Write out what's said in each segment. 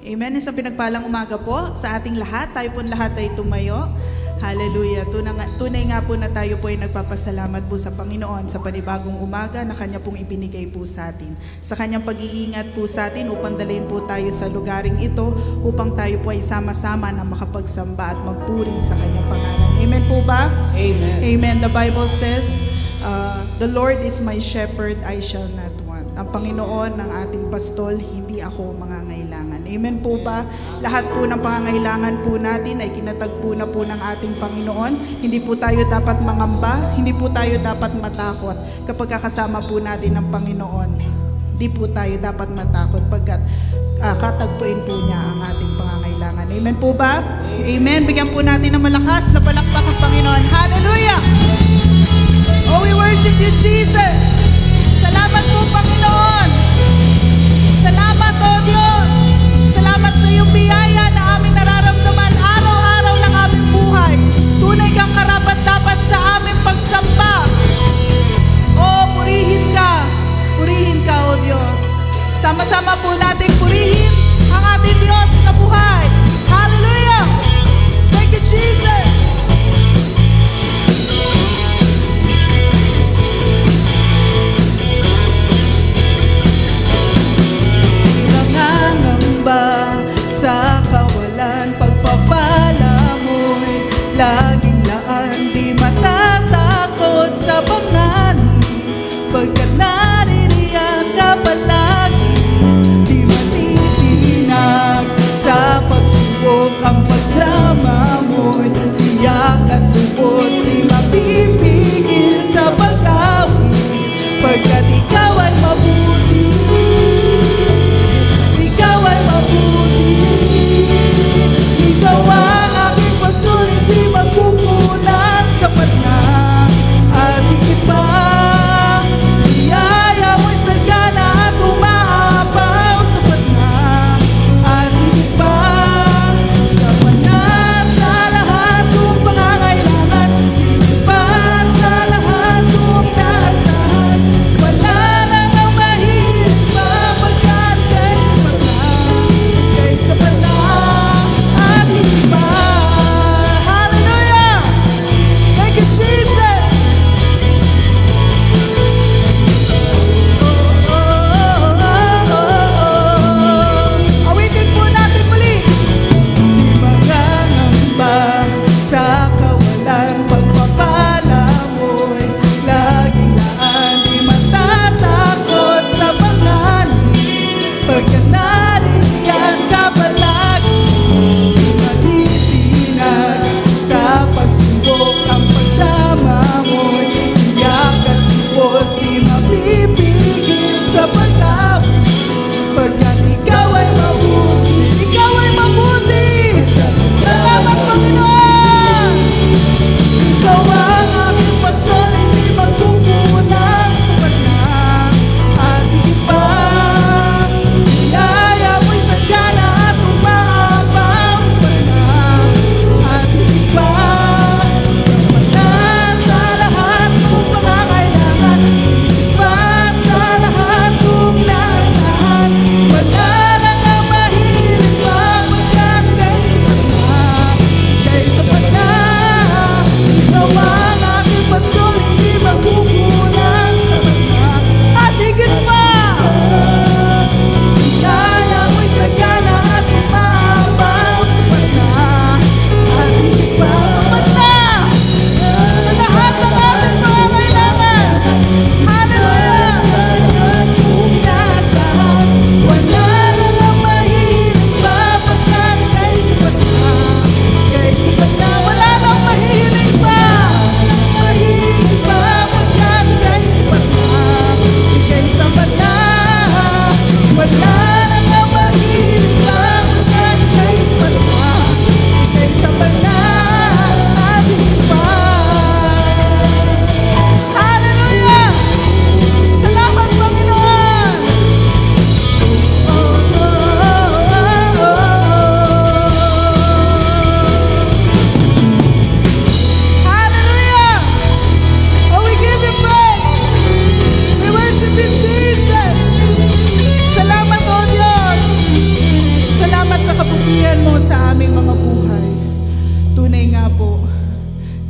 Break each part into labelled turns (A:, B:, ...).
A: Amen. Isang pinagpalang umaga po sa ating lahat. Tayo po lahat ay tumayo. Hallelujah. Tunay nga po na tayo po ay nagpapasalamat po sa Panginoon sa panibagong umaga na Kanya pong ibinigay po sa atin. Sa Kanyang pag-iingat po sa atin upang dalhin po tayo sa lugaring ito upang tayo po ay sama-sama na makapagsamba at magpuri sa Kanyang pangalan. Amen po ba?
B: Amen.
A: Amen. The Bible says, the Lord is my shepherd, I shall not want. Ang Panginoon ng ating pastol, hindi ako mangangailangan. Amen po ba? Lahat po ng pangangailangan po natin ay kinatagpo na po ng ating Panginoon. Hindi po tayo dapat mangamba, hindi po tayo dapat matakot kapag kakasama po natin ng Panginoon. Hindi po tayo dapat matakot pagkat katagpuin po niya ang ating pangangailangan. Amen po ba? Amen. Bigyan po natin ng malakas na palakpak ang Panginoon. Hallelujah! Oh, we worship you, Jesus! Salamat po, Panginoon! Salamat, O Diyos! Salamat sa iyong biyaya na aming nararamdaman araw-araw ng aming buhay. Tunay kang karapat-dapat sa aming pagsamba. Oh, purihin ka, O Diyos. Sama-sama po nating purihin ang ating Diyos na buhay. Hallelujah! Thank you, Jesus! Nangangamba sa kawalan, pagpapala mo'y laging laan, di matatakot sa panganib, pagkat naririyan ka palagi, di matitinag sa pagsubok, ang pagsama mo'y tiyak at lubos, di mapipigil sa pag-awit, pagkat ikaw ay mabuti. Ikaw ang aking pasul, hindi magkukulang, sapat na at higit pa.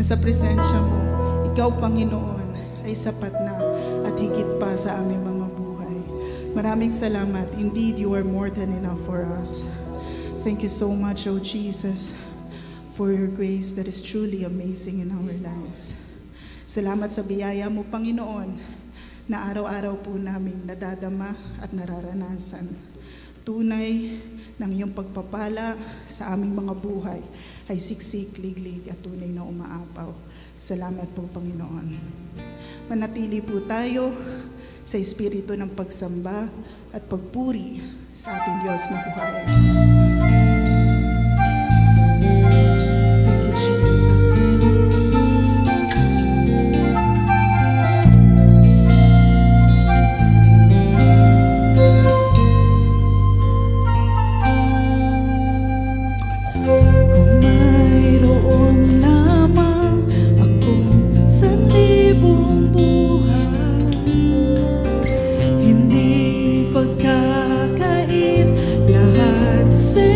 A: na sa presensya mo, ikaw, Panginoon, ay sapat na at higit pa sa aming mga buhay. Maraming salamat. Indeed, you are more than enough for us. Thank you so much, O Jesus, for your grace that is truly amazing in our lives. Salamat sa biyaya mo, Panginoon, na araw-araw po namin nadadama at nararanasan. Tunay ng iyong pagpapala sa aming mga buhay ay siksik, liglig at tunay na umaapaw. Salamat po, Panginoon. Manatili po tayo sa espiritu ng pagsamba at pagpuri sa ating Diyos na buhay. Thank you, Jesus. Kung mayroon lamang akong sanlibong buhay, hindi pagkakait lahat sa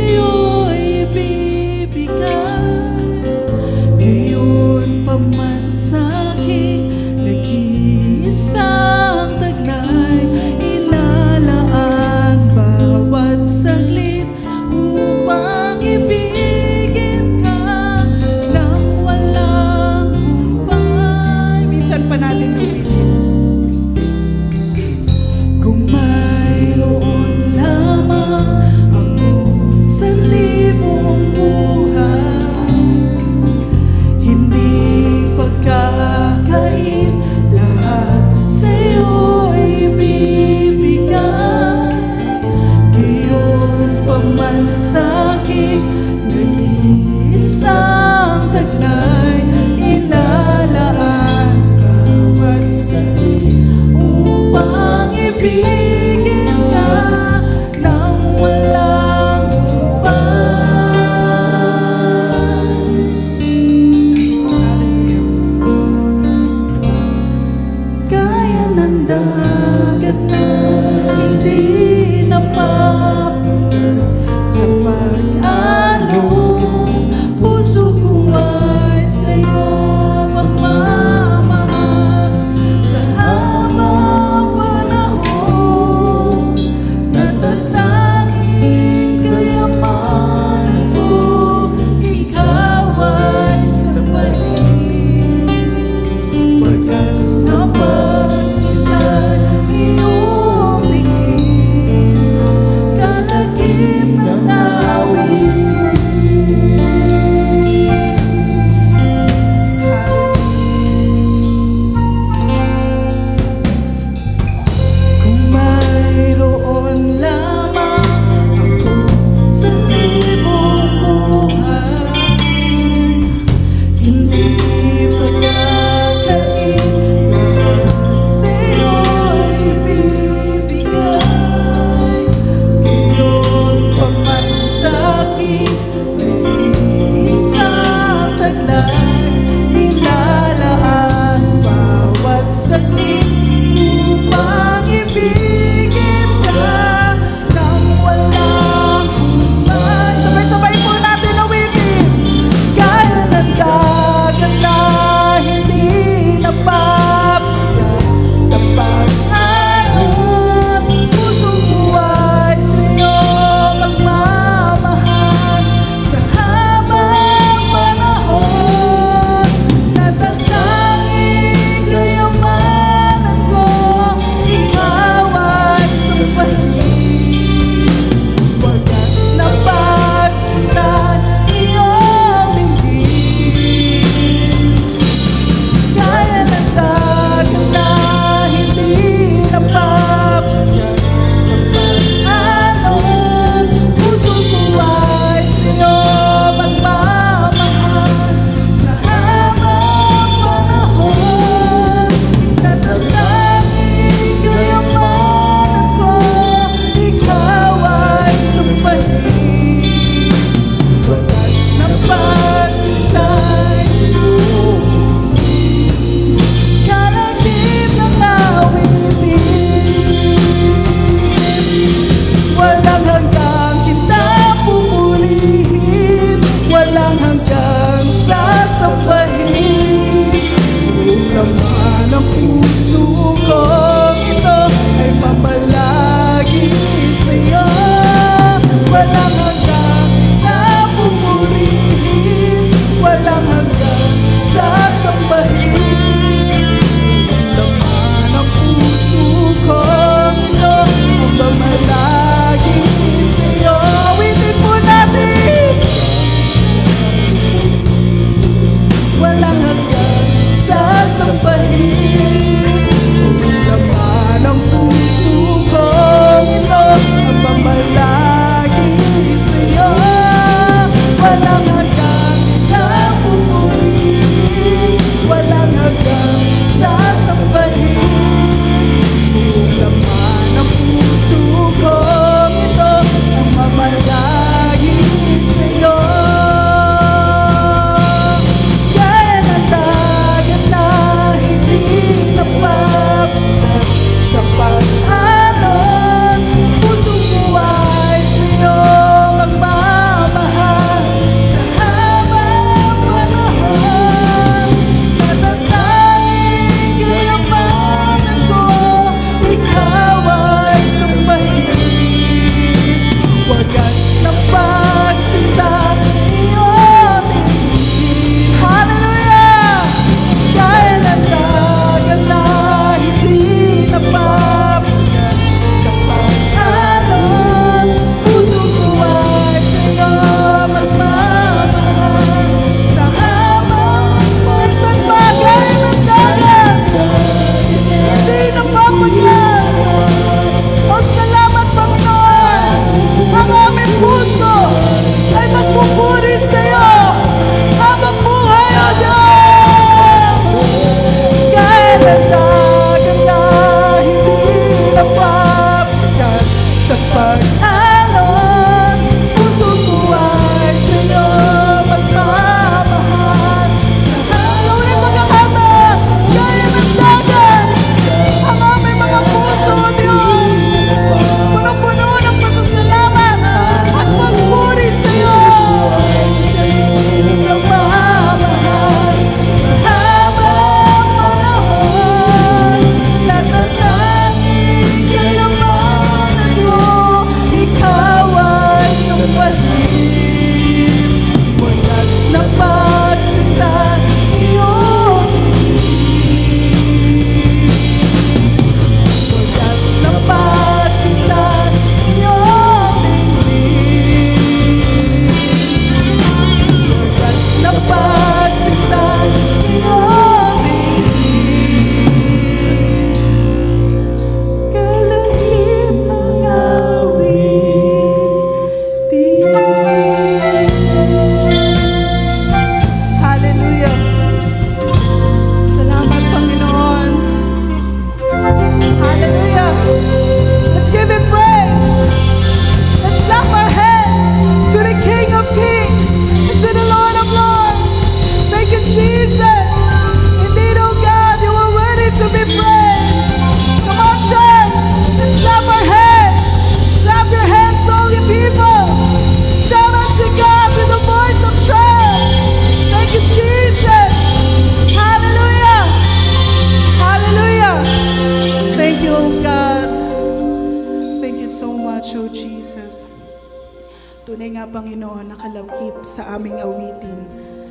A: Panginoon, nakalagkip sa aming awitin.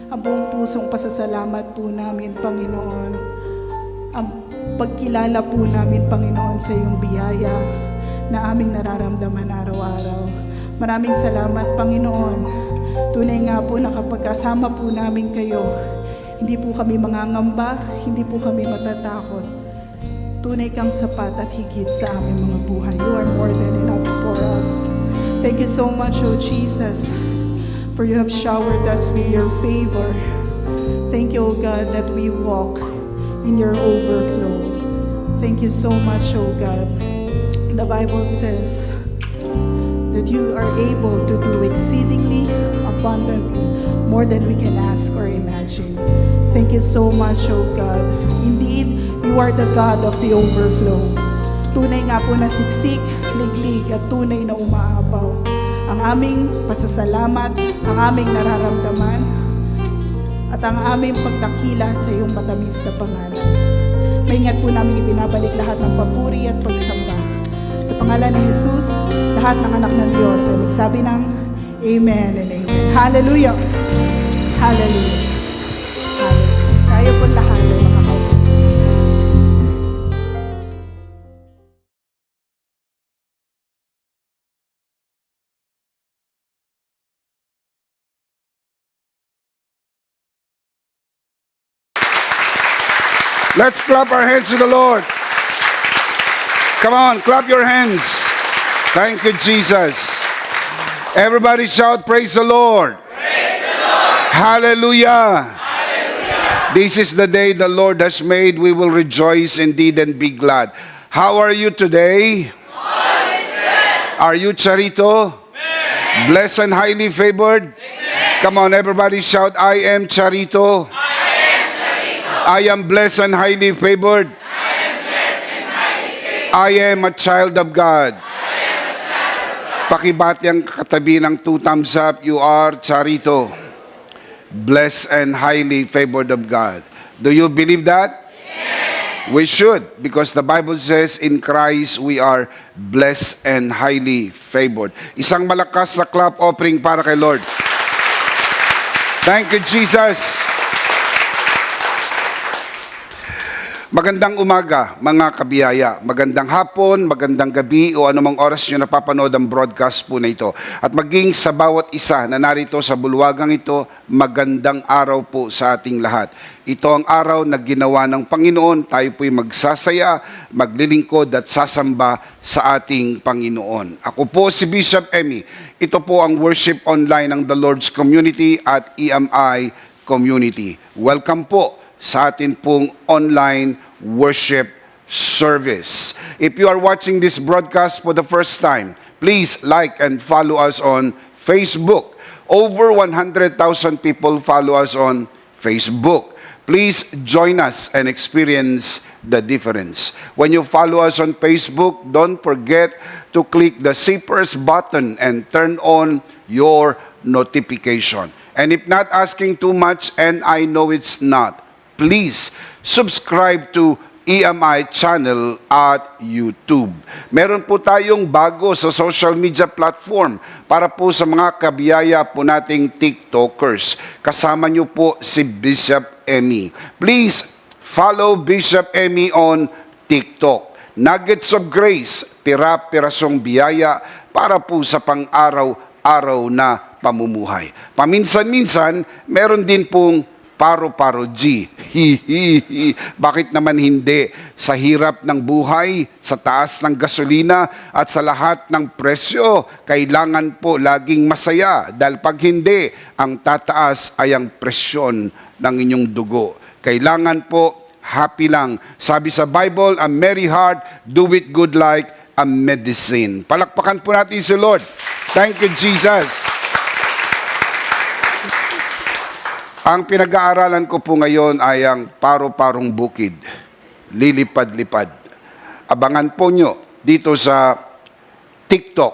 A: Ang buong pusong pasasalamat po namin, Panginoon. Ang pagkilala po namin, Panginoon, sa iyong biyaya na aming nararamdaman araw-araw. Maraming salamat, Panginoon. Tunay nga po na kapag kasama po namin kayo, hindi po kami mangangamba, hindi po kami matatakot. Tunay kang sapat at higit sa aming mga buhay. You are more than enough for us. Thank you so much, O Jesus, for you have showered us with your favor. Thank you, O God, that we walk in your overflow. Thank you so much, O God. The Bible says that you are able to do exceedingly abundantly more than we can ask or imagine. Thank you so much, O God. Indeed, you are the God of the overflow. Tunay nga po na siksik, liglig at tunay na umaapaw. Ang aming pasasalamat, ang aming nararamdaman, at ang aming pagdakila sa iyong matamis na pangalan. Maingat po namin ibinabalik lahat ng papuri at pagsamba. Sa pangalan ni Jesus, lahat ng anak ng Diyos ay magsabi ng Amen and Amen. Hallelujah! Hallelujah! Hallelujah! Tayo po lahat ay makakaupo.
B: Let's clap our hands to the Lord. Come on, clap your hands. Thank you, Jesus. Everybody shout, praise the Lord.
C: Praise the Lord.
B: Hallelujah.
C: Hallelujah.
B: This is the day the Lord has made. We will rejoice indeed and be glad. How are you today? Are you Charito?
C: Amen.
B: Blessed and highly favored?
C: Amen.
B: Come on, everybody shout, I am Charito. I am blessed and highly favored. I am a child of God. Pakibati ang katabi ng 2 thumbs up. You are Charito. Blessed and highly favored of God. Do you believe that?
C: Yes.
B: We should, because the Bible says in Christ we are blessed and highly favored. Isang malakas na clap offering para kay Lord. Thank you, Jesus. Magandang umaga, mga kabiyaya. Magandang hapon, magandang gabi, o anumang oras nyo napapanood ang broadcast po na ito. At maging sa bawat isa na narito sa bulwagang ito, magandang araw po sa ating lahat. Ito ang araw na ginawa ng Panginoon. Tayo po'y magsasaya, maglilingkod at sasamba sa ating Panginoon. Ako po si Bishop Emmy. Ito po ang worship online ng The Lord's Community at EMI Community. Welcome po sa atin pong online worship service. If you are watching this broadcast for the first time, please like and follow us on Facebook. Over 100,000 people follow us on Facebook. Please join us and experience the difference. When you follow us on Facebook, don't forget to click the See First button and turn on your notification. And if not asking too much, and I know it's not, please subscribe to EMI channel at YouTube. Meron po tayong bago sa social media platform para po sa mga kabiyaya po nating TikTokers. Kasama nyo po si Bishop Emmy. Please follow Bishop Emmy on TikTok. Nuggets of Grace, pira-pirasong biyaya para po sa pang-araw-araw na pamumuhay. Paminsan-minsan, meron din pong paro-paro G. Bakit naman hindi? Sa hirap ng buhay, sa taas ng gasolina, at sa lahat ng presyo, kailangan po laging masaya. Dahil pag hindi, ang tataas ay ang presyon ng inyong dugo. Kailangan po happy lang. Sabi sa Bible, a merry heart doeth good like a medicine. Palakpakan po natin si Lord. Thank you, Jesus. Ang pinag-aaralan ko po ngayon ay ang paro-parong bukid, lilipad-lipad. Abangan po nyo dito sa TikTok.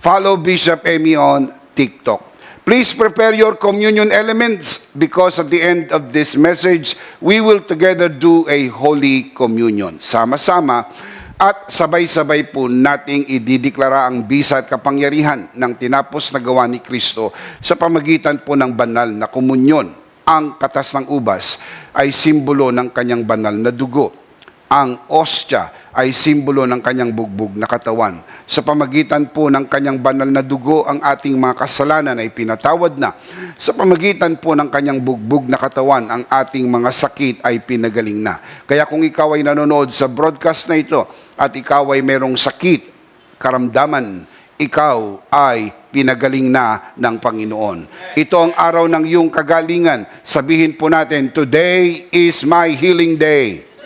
B: Follow Bishop Emmy on TikTok. Please prepare your communion elements because at the end of this message, we will together do a Holy Communion. Sama-sama, At sabay-sabay po nating idideklara ang bisa at kapangyarihan ng tinapos na gawa ni Kristo sa pamagitan po ng banal na komunyon. Ang katas ng ubas ay simbolo ng kanyang banal na dugo. Ang ostya ay simbolo ng kanyang bugbog na katawan. Sa pamagitan po ng kanyang banal na dugo, ang ating mga kasalanan ay pinatawad na. Sa pamagitan po ng kanyang bugbog na katawan, ang ating mga sakit ay pinagaling na. Kaya kung ikaw ay nanonood sa broadcast na ito at ikaw ay merong sakit, karamdaman, ikaw ay pinagaling na ng Panginoon. Ito ang araw ng iyong kagalingan. Sabihin po natin, today is my healing day.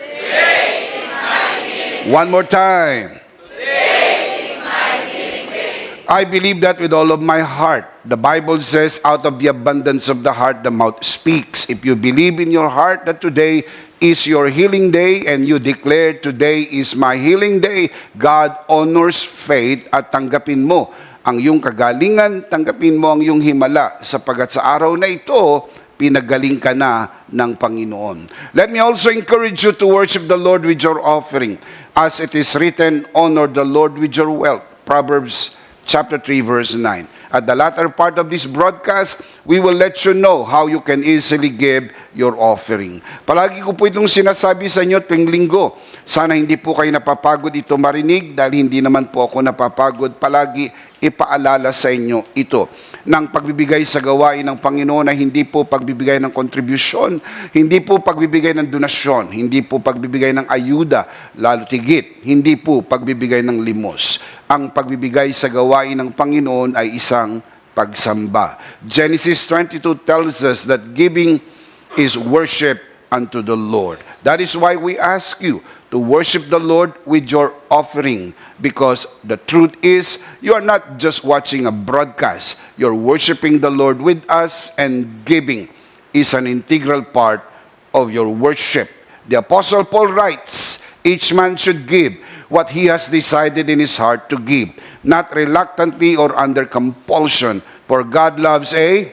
B: One more time.
C: Today is my healing day.
B: I believe that with all of my heart. The Bible says, out of the abundance of the heart, the mouth speaks. If you believe in your heart that today is your healing day and you declare today is my healing day, God honors faith at tanggapin mo ang iyong kagalingan, tanggapin mo ang iyong himala sapagat sa araw na ito, pinagaling ka na ng Panginoon. Let me also encourage you to worship the Lord with your offering. As it is written, honor the Lord with your wealth. Proverbs chapter 3, verse 9. At the latter part of this broadcast, we will let you know how you can easily give your offering. Palagi ko po itong sinasabi sa inyo tuwing linggo. Sana hindi po kayo napapagod ito marinig dahil hindi naman po ako napapagod. Palagi ipaalala sa inyo ito. Ng pagbibigay sa gawain ng Panginoon ay hindi po pagbibigay ng kontribusyon, hindi po pagbibigay ng donasyon, hindi po pagbibigay ng ayuda, lalo tigit, hindi po pagbibigay ng limos. Ang pagbibigay sa gawain ng Panginoon ay isang pagsamba. Genesis 22 tells us that giving is worship unto the Lord. That is why we ask you to worship the Lord with your offering, because the truth is you are not just watching a broadcast, you're worshiping the Lord with us, and giving is an integral part of your worship. The Apostle Paul writes, each man should give what he has decided in his heart to give, not reluctantly or under compulsion, for God loves a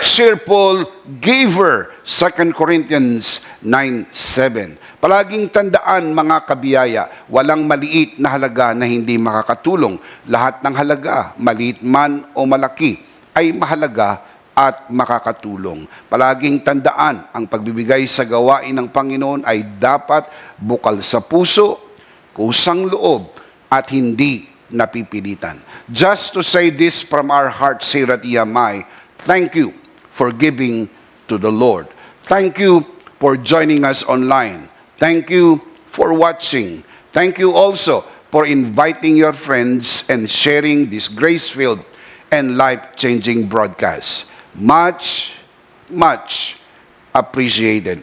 B: cheerful giver. 2 Corinthians 9:7. Palaging tandaan mga kabiyaya, walang maliit na halaga na hindi makakatulong. Lahat ng halaga, maliit man o malaki, ay mahalaga at makakatulong. Palaging tandaan, ang pagbibigay sa gawain ng Panginoon ay dapat bukal sa puso, kusang loob, at hindi napipilitan. Just to say this from our hearts here at EMI, thank you for giving to the Lord. Thank you for joining us online. Thank you for watching. Thank you also for inviting your friends and sharing this grace-filled and life-changing broadcast. Much, much appreciated.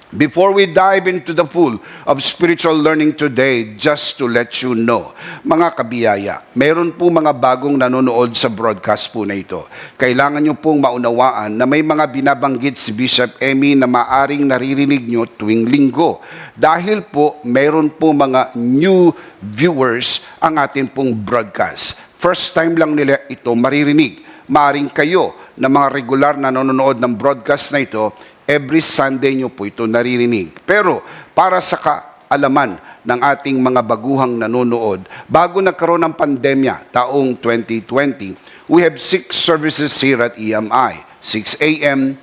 B: Before we dive into the pool of spiritual learning today, just to let you know, mga kabiyaya, meron po mga bagong nanonood sa broadcast po na ito. Kailangan nyo pong maunawaan na may mga binabanggit si Bishop Emmy na maaring naririnig nyo tuwing linggo. Dahil po, meron po mga new viewers ang ating pong broadcast. First time lang nila ito maririnig. Maaring kayo na mga regular na nanonood ng broadcast na ito, every Sunday nyo po ito naririnig. Pero para sa kaalaman ng ating mga baguhang nanonood, bago nagkaroon ng pandemya taong 2020, we have 6 services here at EMI. 6 a.m.,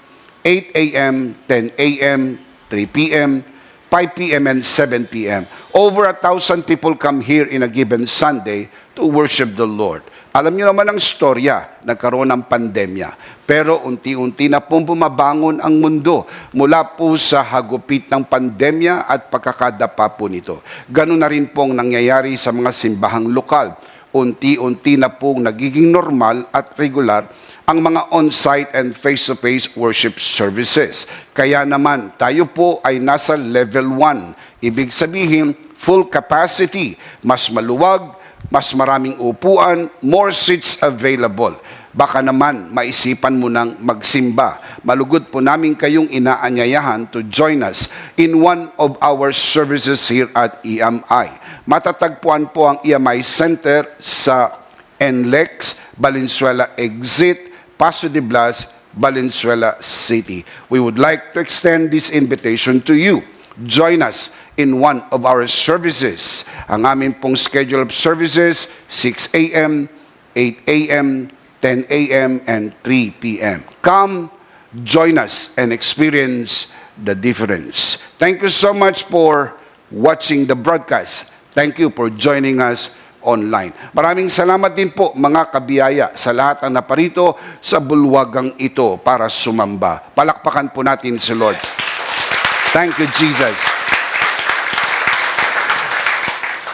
B: 8 a.m., 10 a.m., 3 p.m., 5 p.m., and 7 p.m. Over 1,000 people come here in a given Sunday to worship the Lord. Alam niyo naman ang storya, nagkaroon ng pandemya. Pero unti-unti na pong bumabangon ang mundo mula po sa hagupit ng pandemya at pagkakadapa po nito. Ganun na rin pong nangyayari sa mga simbahang lokal. Unti-unti na pong nagiging normal at regular ang mga on-site and face-to-face worship services. Kaya naman, tayo po ay nasa level 1. Ibig sabihin, full capacity, mas maluwag, mas maraming upuan, more seats available. Baka naman maisipan mo nang magsimba. Malugod po namin kayong inaanyayahan to join us in one of our services here at EMI. Matatagpuan po ang EMI Center sa NLEX, Valenzuela Exit, Paso de Blas, Valenzuela City. We would like to extend this invitation to you. join us in one of our services. Ang amin pong schedule of services, 6 a.m., 8 a.m., 10 a.m., and 3 p.m. Come, join us, and experience the difference. Thank you so much for watching the broadcast. Thank you for joining us online. Maraming salamat din po mga kabiyaya sa lahat ang naparito sa bulwagang ito para sumamba. Palakpakan po natin si Lord. Thank you, Jesus.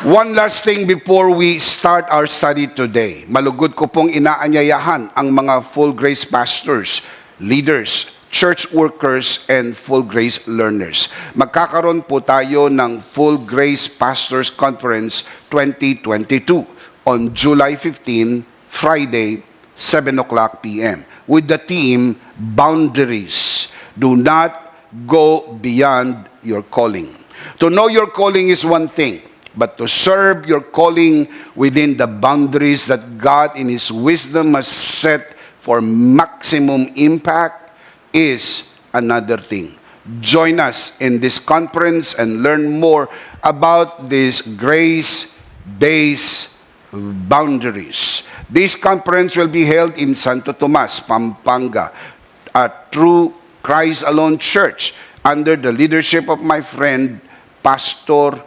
B: One last thing before we start our study today. Malugod ko pong inaanyayahan ang mga full grace pastors, leaders, church workers, and full grace learners. Magkakaroon po tayo ng Full Grace Pastors Conference 2022 on July 15, Friday, 7 o'clock p.m. with the theme, Boundaries. Do not go beyond your calling. To know your calling is one thing, but to serve your calling within the boundaries that God in His wisdom has set for maximum impact is another thing. Join us in this conference and learn more about these grace-based boundaries. This conference will be held in Santo Tomas, Pampanga, at True Christ Alone Church under the leadership of my friend, Pastor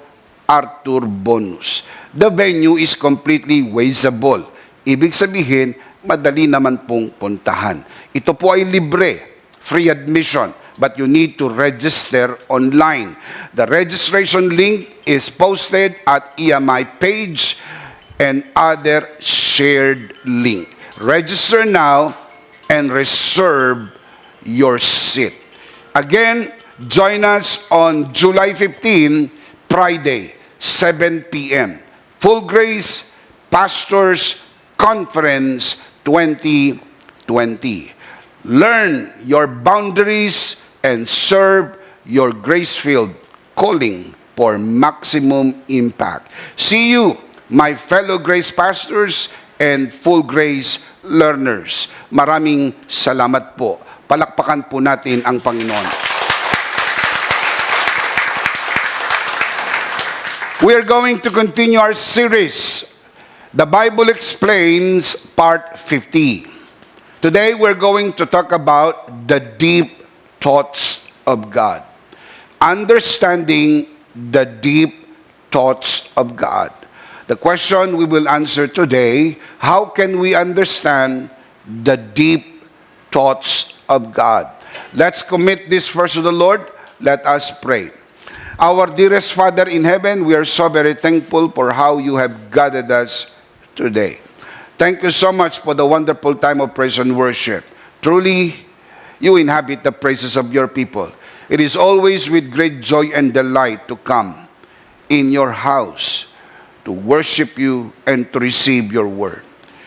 B: Arthur Bonus. The venue is completely waivable. Ibig sabihin, madali naman pong puntahan. Ito po ay libre. Free admission, but you need to register online. The registration link is posted at EMI page and other shared link. Register now and reserve your seat. Again, join us on July 15, Friday, 7 p.m. Full Grace Pastors Conference 2020. Learn your boundaries and serve your grace-filled calling for maximum impact. See you, my fellow grace pastors and full grace learners. Maraming salamat po. Palakpakan po natin ang Panginoon. We are going to continue our series, The Bible Explains, Part 50. Today, we're going to talk about the deep thoughts of God. Understanding the deep thoughts of God. The question we will answer today, how can we understand the deep thoughts of God? Let's commit this first to the Lord. Let us pray. Our dearest Father in heaven, we are so very thankful for how you have guided us today. Thank you so much for the wonderful time of praise and worship. Truly, you inhabit the praises of your people. It is always with great joy and delight to come in your house, to worship you and to receive your word.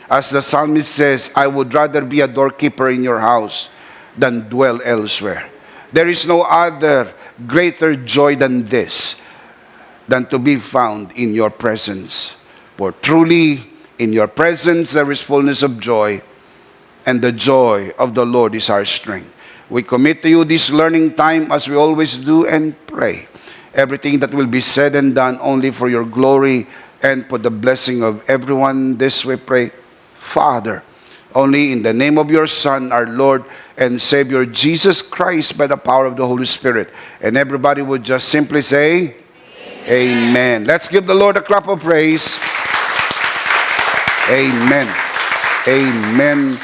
B: As the psalmist says, I would rather be a doorkeeper in your house than dwell elsewhere. There is no other greater joy than this, than to be found in your presence. For truly, in your presence there is fullness of joy, and the joy of the Lord is our strength. We commit to you this learning time as we always do and pray. Everything that will be said and done only for your glory and for the blessing of everyone. This we pray, Father, only in the name of your Son, our Lord and Savior, Jesus Christ, by the power of the Holy Spirit. And everybody would just simply say, Amen. Let's give the Lord a clap of praise. Amen. Amen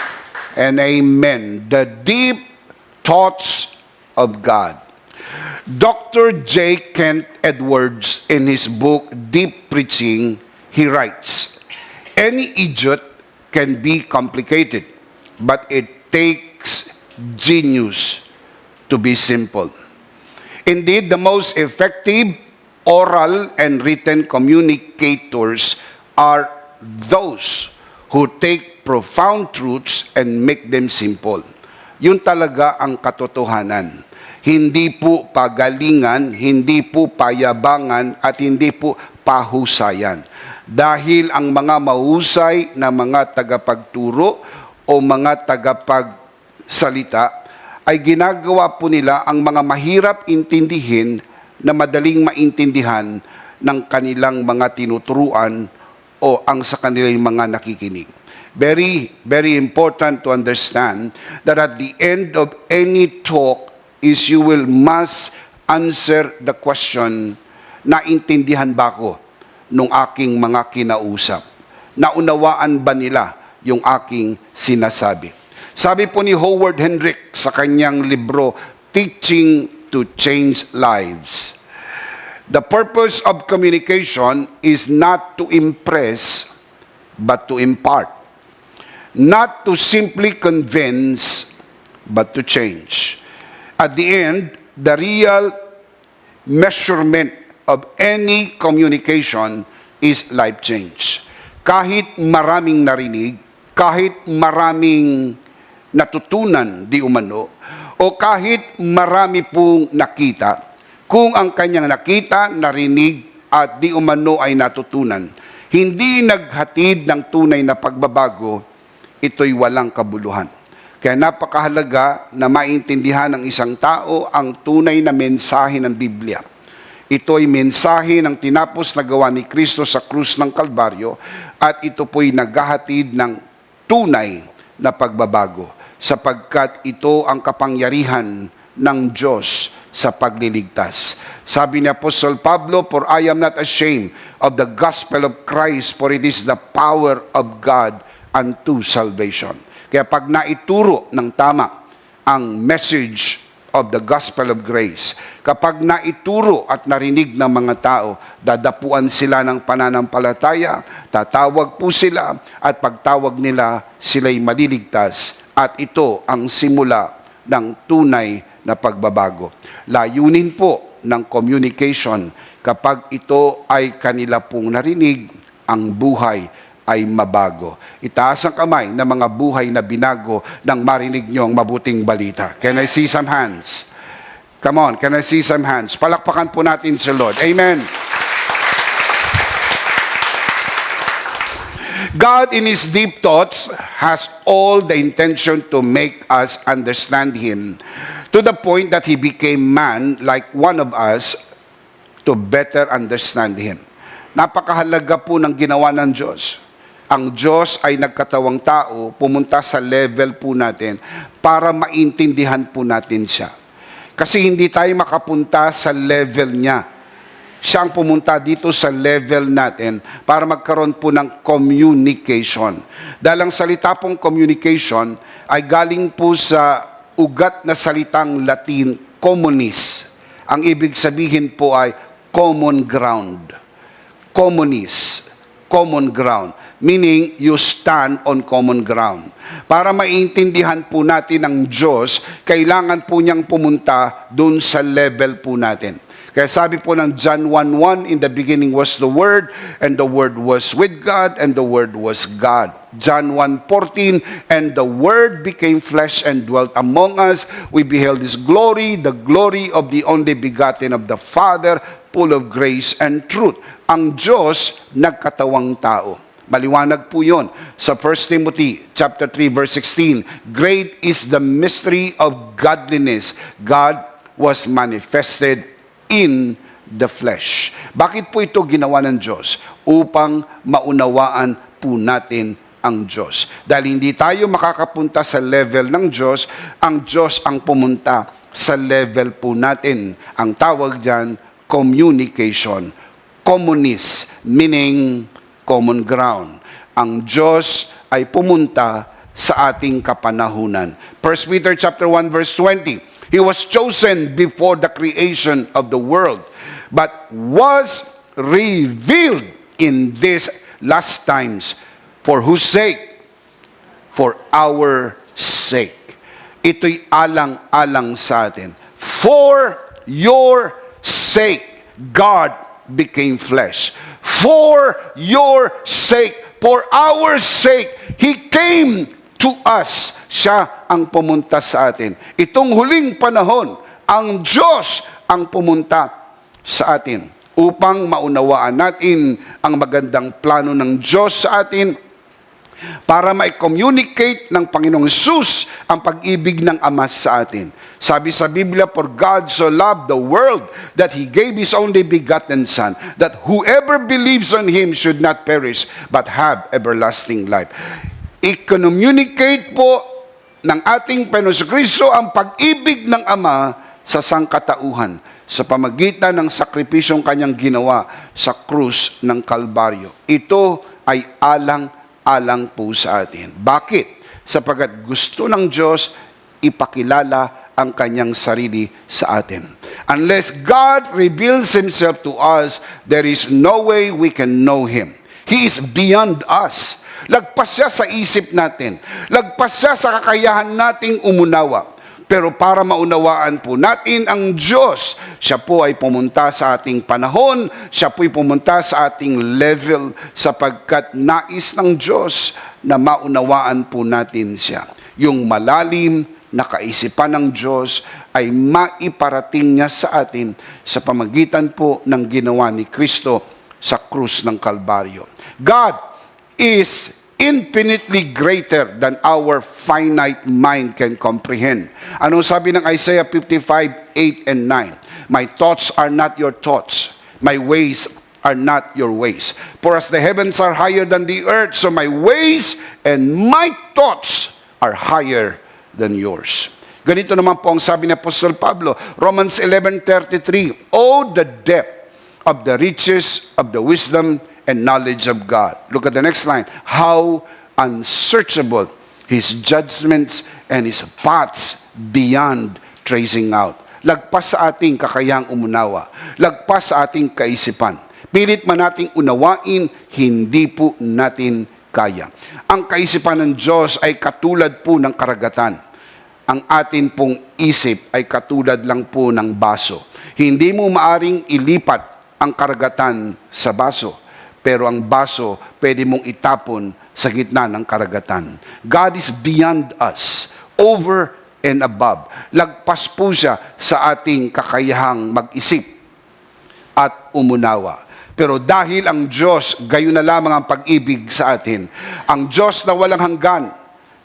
B: and amen. The deep thoughts of God. Dr. J. Kent Edwards, in his book, Deep Preaching, he writes, any idiot can be complicated, but it takes genius to be simple. Indeed, the most effective oral and written communicators are those who take profound truths and make them simple. Yun talaga ang katotohanan. Hindi po pagalingan, hindi po payabangan, at hindi po pahusayan. Dahil ang mga mahusay na mga tagapagturo o mga tagapagsalita ay ginagawa po nila ang mga mahirap intindihin na madaling maintindihan ng kanilang mga tinuturuan o ang sa kanilang mga nakikinig. Very, very important to understand that at the end of any talk is you will must answer the question, naintindihan ba ko nung aking mga kinausap? Naunawaan ba nila yung aking sinasabi? Sabi po ni Howard Hendrick sa kanyang libro, Teaching to Change Lives, the purpose of communication is not to impress, but to impart. Not to simply convince, but to change. At the end, the real measurement of any communication is life change. Kahit maraming narinig, kahit maraming natutunan di umano, o kahit marami pong nakita, kung ang kanyang nakita, narinig, at di umano ay natutunan, hindi naghatid ng tunay na pagbabago, ito'y walang kabuluhan. Kaya napakahalaga na maintindihan ng isang tao ang tunay na mensahe ng Biblia. Ito ay mensahe ng tinapos na gawa ni Kristo sa krus ng Kalbaryo at ito po'y naghahatid ng tunay na pagbabago sapagkat ito ang kapangyarihan ng Diyos sa pagliligtas. Sabi ni Apostol Pablo, "For I am not ashamed of the gospel of Christ, for it is the power of God unto salvation." Kaya pag naituro ng tama ang message of the gospel of grace, kapag naituro at narinig ng mga tao, dadapuan sila ng pananampalataya, tatawag po sila, at pagtawag nila, sila'y maliligtas. At ito ang simula ng tunay na pagbabago. Layunin po ng communication, kapag ito ay kanila pong narinig, ang buhay ay mabago. Itaas ang kamay ng mga buhay na binago nang marinig nyo ang mabuting balita. Can I see some hands? Come on, can I see some hands? Palakpakan po natin si Lord. Amen. God in His deep thoughts has all the intention to make us understand Him to the point that He became man like one of us to better understand Him. Napakahalaga po ng ginawa ng Diyos. Ang Diyos ay nagkatawang tao, pumunta sa level po natin para maintindihan po natin siya. Kasi hindi tayo makapunta sa level niya. Siya ang pumunta dito sa level natin para magkaroon po ng communication. Dahil ang salita pong communication ay galing po sa ugat na salitang Latin, communis. Ang ibig sabihin po ay common ground. Communis, common ground. Meaning, you stand on common ground. Para maintindihan po natin ang Diyos, kailangan po niyang pumunta dun sa level po natin. Kaya sabi po ng John 1:1, "In the beginning was the Word, and the Word was with God, and the Word was God." John 1:14, "And the Word became flesh and dwelt among us. We beheld His glory, the glory of the only begotten of the Father, full of grace and truth." Ang Diyos nagkatawang tao. Maliwanag po yun sa 1 Timothy chapter 3 verse 16. "Great is the mystery of godliness. God was manifested in the flesh." Bakit po ito ginawa ng Diyos? Upang maunawaan po natin ang Diyos. Dahil hindi tayo makakapunta sa level ng Diyos, ang Diyos ang pumunta sa level po natin. Ang tawag dyan, communication. Communis, meaning common ground. Ang Diyos ay pumunta sa ating kapanahunan. 1 Peter chapter 1 verse 20. "He was chosen before the creation of the world, but was revealed in these last times. For whose sake? For our sake." Ito'y alang-alang sa atin. For your sake, God became flesh. For your sake, for our sake, He came to us. Siya ang pumunta sa atin. Itong huling panahon, ang Diyos ang pumunta sa atin upang maunawaan natin ang magandang plano ng Diyos sa atin para ma-communicate ng Panginoong Hesus ang pag-ibig ng Ama sa atin. Sabi sa Biblia, for God so loved the world that He gave His only begotten Son, that whoever believes on Him should not perish, but have everlasting life. I-communicate po ng ating Panginoong Kristo ang pag-ibig ng Ama sa sangkatauhan sa pamagitan ng sakripisyong kanyang ginawa sa krus ng Kalbaryo. Ito ay alang-alang po sa atin. Bakit? Sapagat gusto ng Diyos ipakilala ang kanyang sarili sa atin. Unless God reveals Himself to us, there is no way we can know Him. He is beyond us. Lagpas siya sa isip natin. Lagpas siya sa kakayahan nating umunawa. Pero para maunawaan po natin ang Diyos, siya po ay pumunta sa ating panahon, siya po ay pumunta sa ating level sapagkat nais ng Diyos na maunawaan po natin siya. Yung malalim na kaisipan ng Diyos ay maiparating niya sa atin sa pamagitan po ng ginawa ni Kristo sa krus ng Kalbaryo. God is infinitely greater than our finite mind can comprehend. Ano sabi ng Isaiah 55:8 and 9? My thoughts are not your thoughts. My ways are not your ways. For as the heavens are higher than the earth, so my ways and my thoughts are higher than yours. Ganito naman po ang sabi ni Apostol Pablo, Romans 11:33, oh, the depth of the riches of the wisdom and knowledge of God. Look at the next line. How unsearchable His judgments and His paths beyond tracing out. Lagpas sa ating kakayahang umunawa. Lagpas sa ating kaisipan. Pilit man nating unawain, hindi po natin kaya. Ang kaisipan ng Diyos ay katulad po ng karagatan. Ang atin pong isip ay katulad lang po ng baso. Hindi mo maaring ilipat ang karagatan sa baso. Pero ang baso, pwede mong itapon sa gitna ng karagatan. God is beyond us, over and above. Lagpas po siya sa ating kakayahang mag-isip at umunawa. Pero dahil ang Diyos, gayon na lamang ang pag-ibig sa atin. Ang Diyos na walang hanggan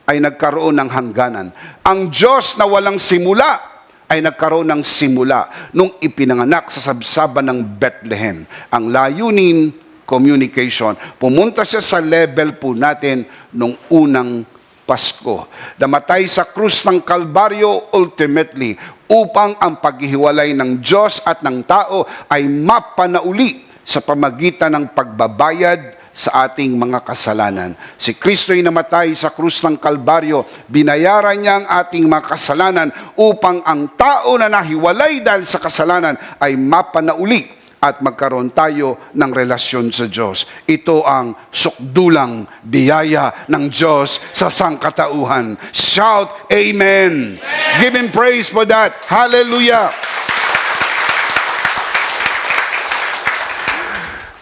B: ay nagkaroon ng hangganan. Ang Diyos na walang simula ay nagkaroon ng simula nung ipinanganak sa sabsaban ng Bethlehem. Ang layunin, communication. Pumunta siya sa level po natin nung unang Pasko. Namatay sa krus ng Kalbaryo ultimately upang ang paghihiwalay ng Diyos at ng tao ay mapanauli sa pamagitan ng pagbabayad sa ating mga kasalanan. Si Kristo'y namatay sa krus ng Kalbaryo, binayaran niya ang ating mga kasalanan upang ang tao na nahiwalay dahil sa kasalanan ay mapanauli at magkaroon tayo ng relasyon sa Diyos. Ito ang sukdulang biyaya ng Diyos sa sangkatauhan. Shout, Amen! Give Him praise for that. Hallelujah!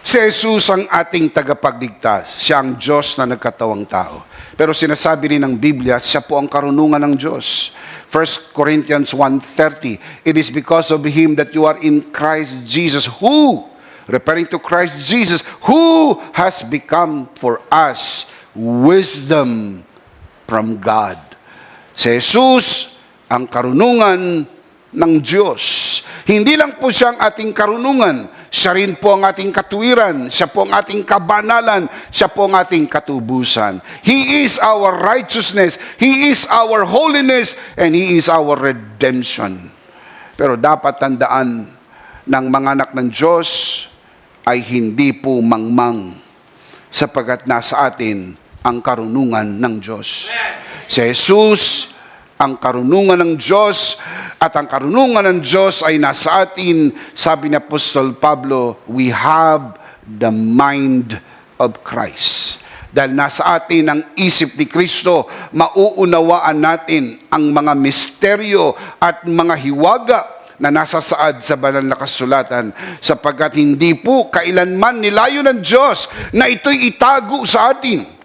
B: Si Jesus ang ating tagapagligtas. Siya ang Diyos na nagkatawang tao. Pero sinasabi rin ng Biblia, siya po ang karunungan ng Diyos. 1 Corinthians 1:30, it is because of Him that you are in Christ Jesus, who, referring to Christ Jesus, who has become for us wisdom from God. Si Jesus ang karunungan ng Diyos. Hindi lang po siya ang ating karunungan, siya rin po ang ating katuwiran, siya po ang ating kabanalan, siya po ang ating katubusan. He is our righteousness, He is our holiness, and He is our redemption. Pero dapat tandaan ng mga anak ng Diyos ay hindi po mangmang sapagat nasa atin ang karunungan ng Diyos. Si Jesus ang karunungan ng Diyos at ang karunungan ng Diyos ay nasa atin. Sabi ni Apostol Pablo, we have the mind of Christ. Dahil nasa atin ang isip ni Kristo, mauunawaan natin ang mga misteryo at mga hiwaga na nasa saad sa banal na kasulatan, sapagkat hindi po kailanman nilayo ng Diyos na ito'y itago sa atin.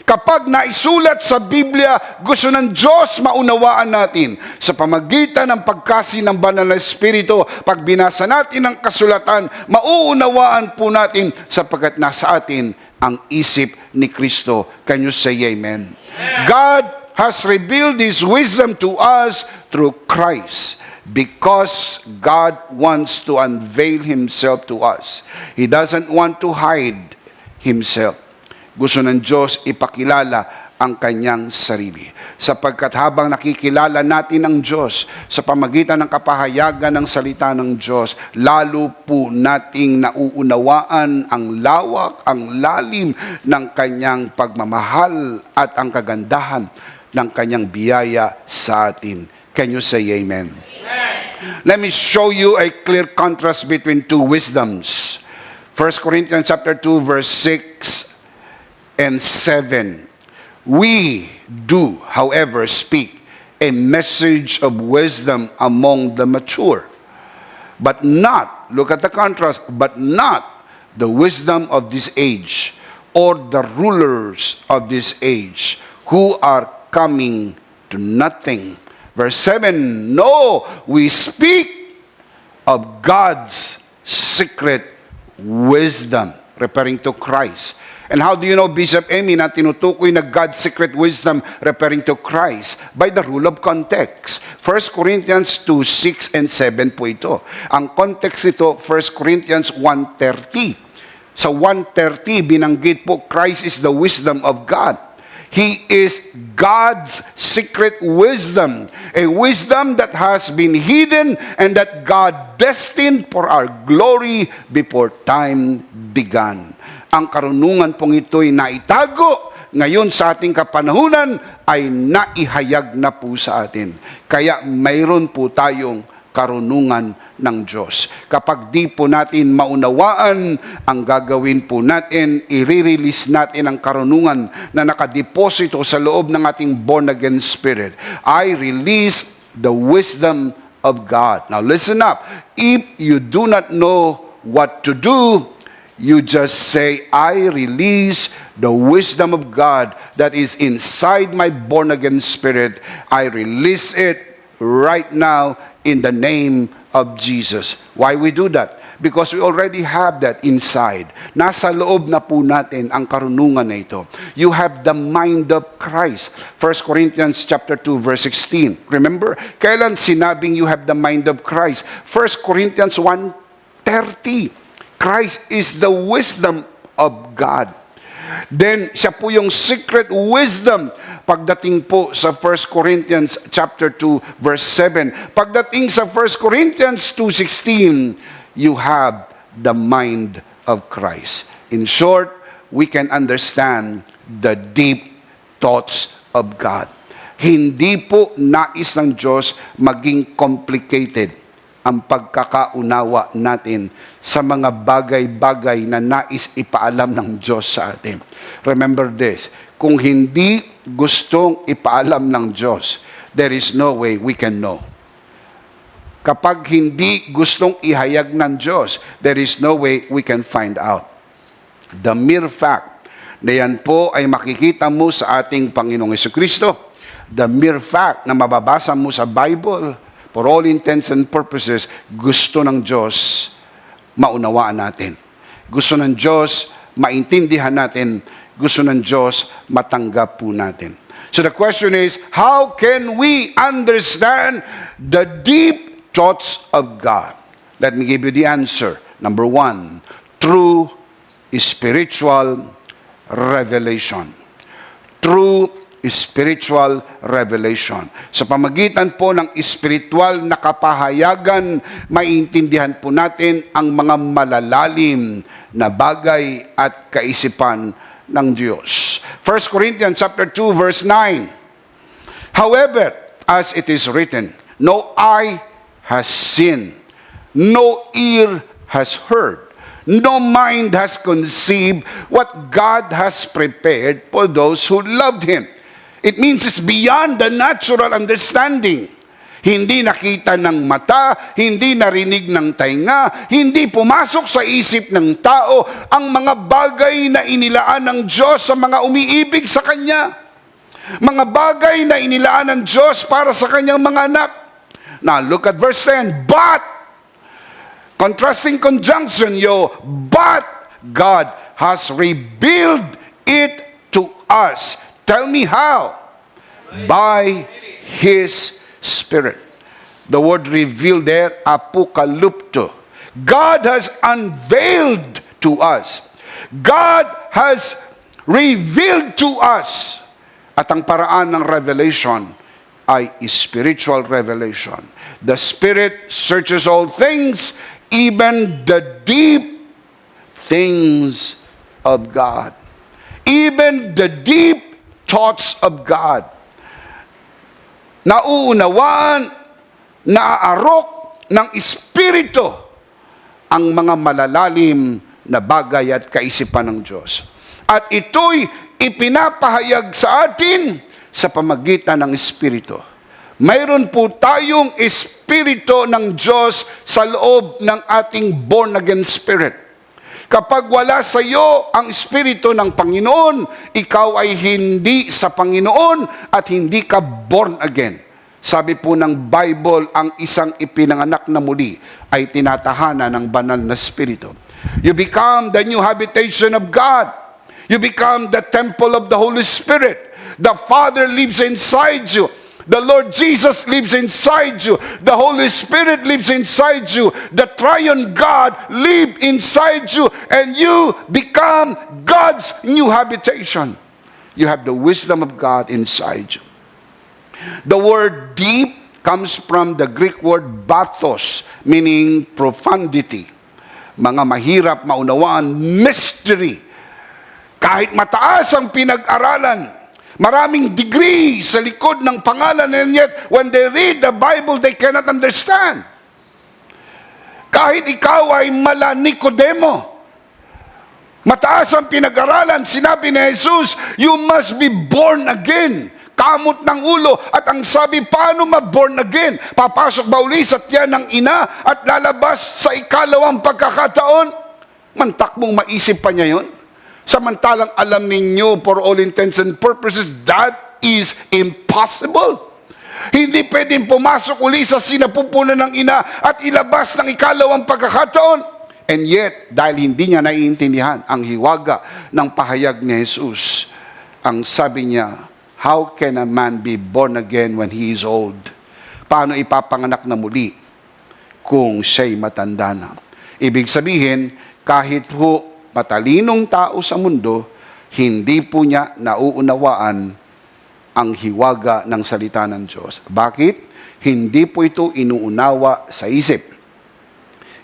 B: Kapag naisulat sa Biblia, gusto ng Diyos maunawaan natin sa pamagitan ng pagkasi ng banal na Espiritu. Pag binasa natin ang kasulatan, mauunawaan po natin sapagkat nasa atin ang isip ni Kristo. Can you say amen? God has revealed His wisdom to us through Christ because God wants to unveil Himself to us. He doesn't want to hide Himself. Gusto ng Diyos ipakilala ang kanyang sarili. Sapagkat habang nakikilala natin ang Diyos sa pamagitan ng kapahayagan ng salita ng Diyos, lalo po nating nauunawaan ang lawak, ang lalim ng kanyang pagmamahal at ang kagandahan ng kanyang biyaya sa atin. Can you say amen? Let me show you a clear contrast between two wisdoms. 1 Corinthians chapter 2 verse 6 and 7. We do, however, speak a message of wisdom among the mature, but not, look at the contrast, but not the wisdom of this age or the rulers of this age who are coming to nothing. Verse 7, no, we speak of God's secret wisdom, referring to Christ. And how do you know, Bishop Amy, na tinutukoy na God's secret wisdom referring to Christ? By the rule of context. 1 Corinthians 2, 6 and 7 po ito. Ang context nito, 1 Corinthians 1:30. Sa 1:30, binanggit po, Christ is the wisdom of God. He is God's secret wisdom, a wisdom that has been hidden and that God destined for our glory before time began. Ang karunungan pong ito'y naitago, ngayon sa ating kapanahunan ay naihayag na po sa atin. Kaya mayroon po tayong karunungan ng Diyos. Kapag di po natin maunawaan, ang gagawin po natin, i-release natin ang karunungan na nakadeposito sa loob ng ating born-again spirit. I release the wisdom of God. Now listen up. If you do not know what to do, you just say, I release the wisdom of God that is inside my born-again spirit. I release it right now in the name of Jesus. Why we do that? Because we already have that inside. Nasa loob na po natin ang karunungan na ito. You have the mind of Christ. 1 Corinthians chapter 2 verse 16. Remember, kailan sinabing you have the mind of Christ? 1 Corinthians 1:30. Christ is the wisdom of God. Then, siya po yung secret wisdom pagdating po sa 1 Corinthians chapter 2 verse 7. Pagdating sa 1 Corinthians 2:16, you have the mind of Christ. In short, we can understand the deep thoughts of God. Hindi po nais ng Diyos maging complicated ang pagkakaunawa natin sa mga bagay-bagay na nais ipaalam ng Diyos sa atin. Remember this, kung hindi gustong ipaalam ng Diyos, there is no way we can know. Kapag hindi gustong ihayag ng Diyos, there is no way we can find out. The mere fact na yan po ay makikita mo sa ating Panginoong Jesucristo, the mere fact na mababasa mo sa Bible, for all intents and purposes, gusto ng Diyos maunawaan natin. Gusto ng Diyos maintindihan natin. Gusto ng Diyos matanggap po natin. So the question is, how can we understand the deep thoughts of God? Let me give you the answer. Number 1, through spiritual revelation. Through spiritual revelation. Sa pamagitan po ng spiritual na kapahayagan, maintindihan po natin ang mga malalalim na bagay at kaisipan ng Diyos. 1 Corinthians chapter 2 verse 9. However, as it is written, no eye has seen, no ear has heard, no mind has conceived what God has prepared for those who loved Him. It means it's beyond the natural understanding. Hindi nakita ng mata, hindi narinig ng tainga, hindi pumasok sa isip ng tao ang mga bagay na inilaan ng Diyos sa mga umiibig sa Kanya. Mga bagay na inilaan ng Diyos para sa Kanyang mga anak. Now, look at verse 10. But, contrasting conjunction, but God has revealed it to us. Tell me how? By His Spirit. The word revealed there, apokalupto. God has unveiled to us. God has revealed to us. At ang paraan ng revelation ay spiritual revelation. The Spirit searches all things, even the deep things of God. Even the deep thoughts of God. Nauunawaan, naaarok ng Espiritu ang mga malalalim na bagay at kaisipan ng Diyos. At ito'y ipinapahayag sa atin sa pamagitan ng Espiritu. Mayroon po tayong Espiritu ng Diyos sa loob ng ating born-again spirit. Kapag wala sa iyo ang Espiritu ng Panginoon, ikaw ay hindi sa Panginoon at hindi ka born again. Sabi po ng Bible, ang isang ipinanganak na muli ay tinatahanan ng banal na Espiritu. You become the new habitation of God. You become the temple of the Holy Spirit. The Father lives inside you. The Lord Jesus lives inside you. The Holy Spirit lives inside you. The Triune God lives inside you. And you become God's new habitation. You have the wisdom of God inside you. The word deep comes from the Greek word bathos, meaning profundity. Mga mahirap maunawaan, mystery. Kahit mataas ang pinag-aralan, maraming degree sa likod ng pangalan, and yet when they read the Bible, they cannot understand. Kahit ikaw ay mala Nicodemo, mataas ang pinag-aralan, sinabi ni Jesus, you must be born again. Kamot ng ulo. At ang sabi, paano ma-born again? Papasok ba uli sa tiyan ng ina at lalabas sa ikalawang pagkakataon? Mantak mong maisip pa niya yun? Samantalang alam ninyo, for all intents and purposes, that is impossible. Hindi pwedeng pumasok uli sa sinapupunan ng ina at ilabas ng ikalawang pagkakataon. And yet, dahil hindi niya naiintindihan ang hiwaga ng pahayag ni Jesus, ang sabi niya, how can a man be born again when he is old? Paano ipapanganak na muli kung siya'y matanda na? Ibig sabihin, kahit ho matalinong tao sa mundo, hindi po niya nauunawaan ang hiwaga ng salita ng Diyos. Bakit? Hindi po ito inuunawa sa isip.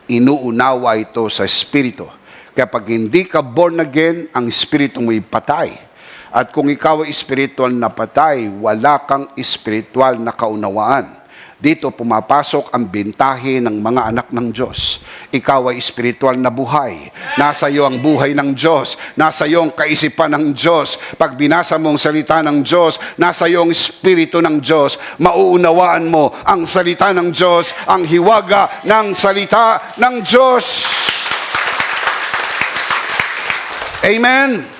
B: Inuunawa ito sa Espiritu. Kapag hindi ka born again, ang Espiritu mo'y patay. At kung ikaw ay spiritual na patay, wala kang spiritual na kaunawaan. Dito pumapasok ang bintahe ng mga anak ng Diyos. Ikaw ay spiritual na buhay. Nasa iyo ang buhay ng Diyos. Nasa iyo ang kaisipan ng Diyos. Pag binasa mo ang salita ng Diyos, nasa iyo ang spirito ng Diyos. Mauunawaan mo ang salita ng Diyos, ang hiwaga ng salita ng Diyos. Amen.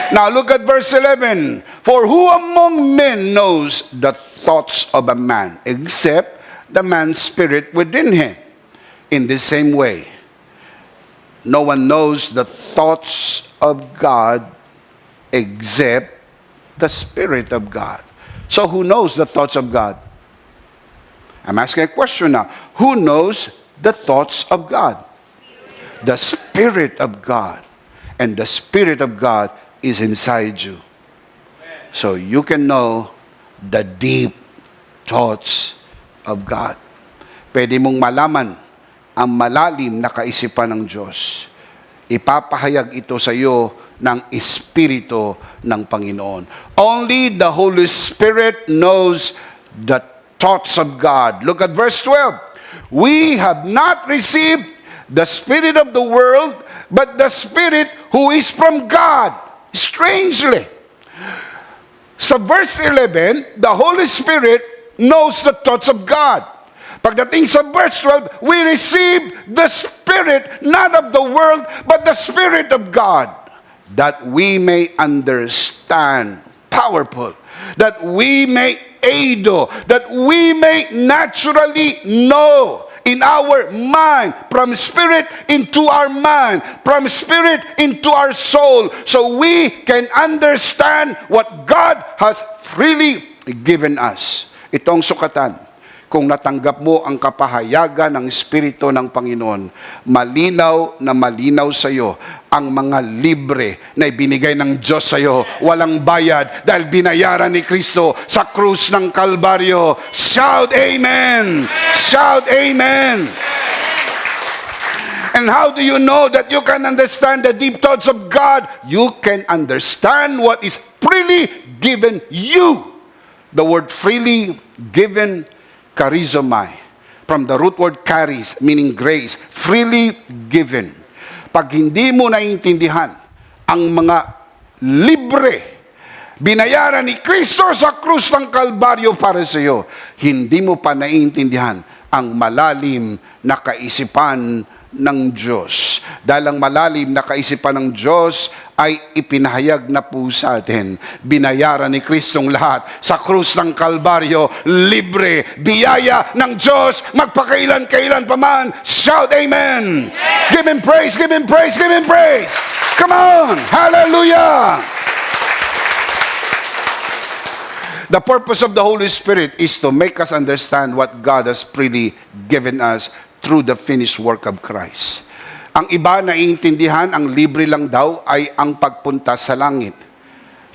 B: Now look at verse 11. For who among men knows the thoughts of a man, except the man's spirit within him? In the same way, no one knows the thoughts of God except the Spirit of God. So who knows the thoughts of God? I'm asking a question now. Who knows the thoughts of God? The Spirit of God. And the Spirit of God is inside you. So you can know the deep thoughts of God. Pwede mong malaman ang malalim na kaisipan ng Diyos. Ipapahayag ito sa iyo ng Espiritu ng Panginoon. Only the Holy Spirit knows the thoughts of God. Look at verse 12. We have not received the spirit of the world, but the Spirit who is from God. Strangely, sa verse 11, the Holy Spirit knows the thoughts of God. Pagdating sa verse 12, we receive the Spirit, not of the world, but the Spirit of God, that we may understand, powerful, that we may that we may naturally know. in our mind, from spirit into our mind, from spirit into our soul, so we can understand what God has freely given us. Itong sukatan. Kung natanggap mo ang kapahayagan ng Espiritu ng Panginoon, malinaw na malinaw sa iyo ang mga libre na ibinigay ng Diyos sa iyo, walang bayad, dahil binayaran ni Kristo sa krus ng Kalbaryo. Shout Amen! Shout Amen! And how do you know that you can understand the deep thoughts of God? You can understand what is freely given you. The word freely given, charizomai, from the root word charis, meaning grace, freely given. Pag hindi mo naiintindihan ang mga libre, binayaran ni Kristo sa krus ng Kalbaryo para sa iyo, hindi mo pa naiintindihan ang malalim na kaisipan ng Diyos. Dahil ang malalim na kaisipan ng Diyos ay ipinahayag na po sa atin. Binayaran ni Kristong lahat sa krus ng Kalbaryo, libre, biyaya ng Diyos, magpakailan-kailan pa man. Shout Amen! Give Him praise, give Him praise, give Him praise! Come on! Hallelujah! The purpose of the Holy Spirit is to make us understand what God has freely given us through the finished work of Christ. Ang iba naiintindihan, ang libre lang daw ay ang pagpunta sa langit.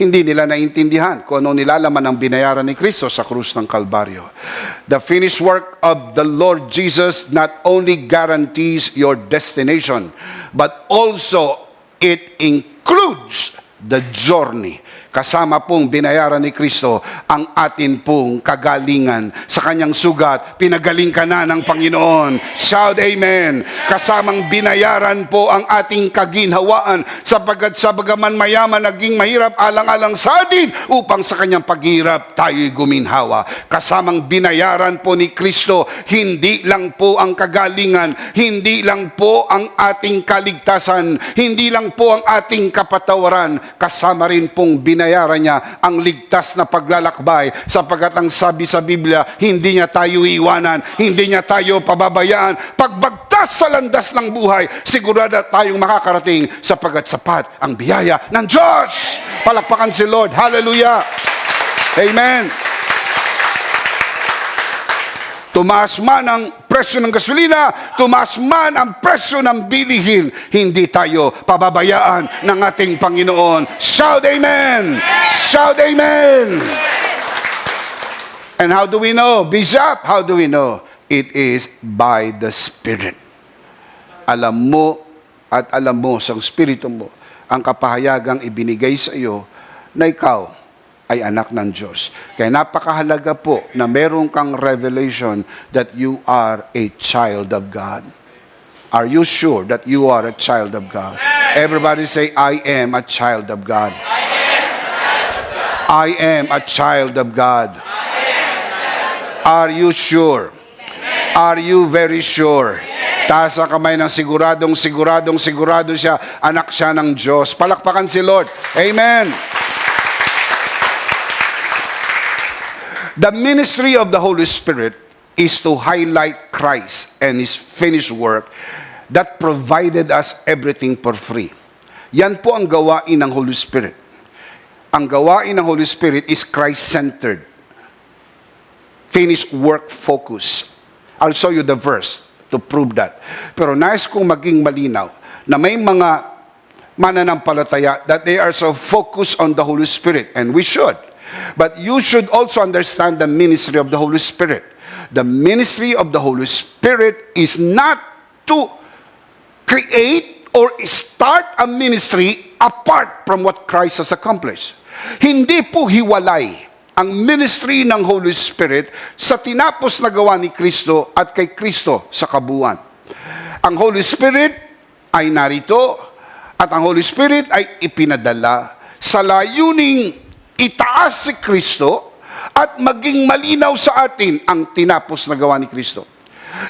B: Hindi nila naiintindihan kung ano nilalaman ng binayaran ni Kristo sa krus ng Kalbaryo. The finished work of the Lord Jesus not only guarantees your destination, but also it includes the journey. Kasama pong binayaran ni Kristo ang atin pong kagalingan. Sa kanyang sugat, pinagaling ka na ng Panginoon. Shout Amen! Kasamang binayaran po ang ating kaginhawaan, sapagkat sa bagaman mayaman naging mahirap alang-alang sa atin upang sa kanyang paghirap tayo'y guminhawa. Kasamang binayaran po ni Kristo, hindi lang po ang kagalingan, hindi lang po ang ating kaligtasan, hindi lang po ang ating kapatawaran, kasama rin pong binayaran niya ang ligtas na paglalakbay, sapagkat ang sabi sa Biblia, hindi niya tayo iiwanan, hindi niya tayo pababayaan. Pagbagtas sa landas ng buhay, sigurado tayong makakarating, sapagkat sapat ang biyaya ng Diyos. Palakpakan si Lord. Hallelujah! Amen! Tumaas man ang presyo ng gasolina, tumaas man ang presyo ng bilihin, hindi tayo pababayaan ng ating Panginoon. Shout Amen! Shout Amen! And how do we know? Bishop, how do we know? It is by the Spirit. Alam mo at alam mo sa Espiritu mo ang kapahayagang ibinigay sa iyo na ikaw ay anak ng Diyos. Kaya napakahalaga po na meron kang revelation that you are a child of God. Are you sure that you are a child of God? Everybody say, I am a child of God. I am a child of God. Are you sure? Are you very sure? Taas ang kamay ng sigurado siya, anak siya ng Diyos. Palakpakan si Lord. Amen. The ministry of the Holy Spirit is to highlight Christ and His finished work that provided us everything for free. Yan po ang gawain ng Holy Spirit. Ang gawain ng Holy Spirit is Christ-centered. Finished work focus. I'll show you the verse to prove that. Pero nais kong maging malinaw na may mga mananampalataya that they are so focused on the Holy Spirit, and we should. But you should also understand the ministry of the Holy Spirit. The ministry of the Holy Spirit is not to create or start a ministry apart from what Christ has accomplished. Hindi po hiwalay ang ministry ng Holy Spirit sa tinapos na gawa ni Kristo at kay Kristo sa kabuuan. Ang Holy Spirit ay narito at ang Holy Spirit ay ipinadala sa layuning itaas si Kristo at maging malinaw sa atin ang tinapos na gawa ni Kristo.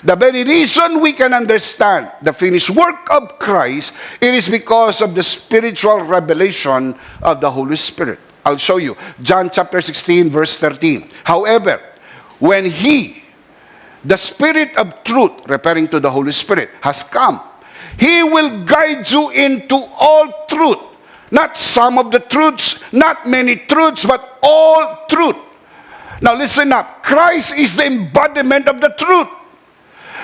B: The very reason we can understand the finished work of Christ, it is because of the spiritual revelation of the Holy Spirit. I'll show you. John chapter 16 verse 13. However, when He, the Spirit of truth, referring to the Holy Spirit, has come. He will guide you into all truth. Not some of the truths, not many truths, but all truth. Now listen up. Christ is the embodiment of the truth.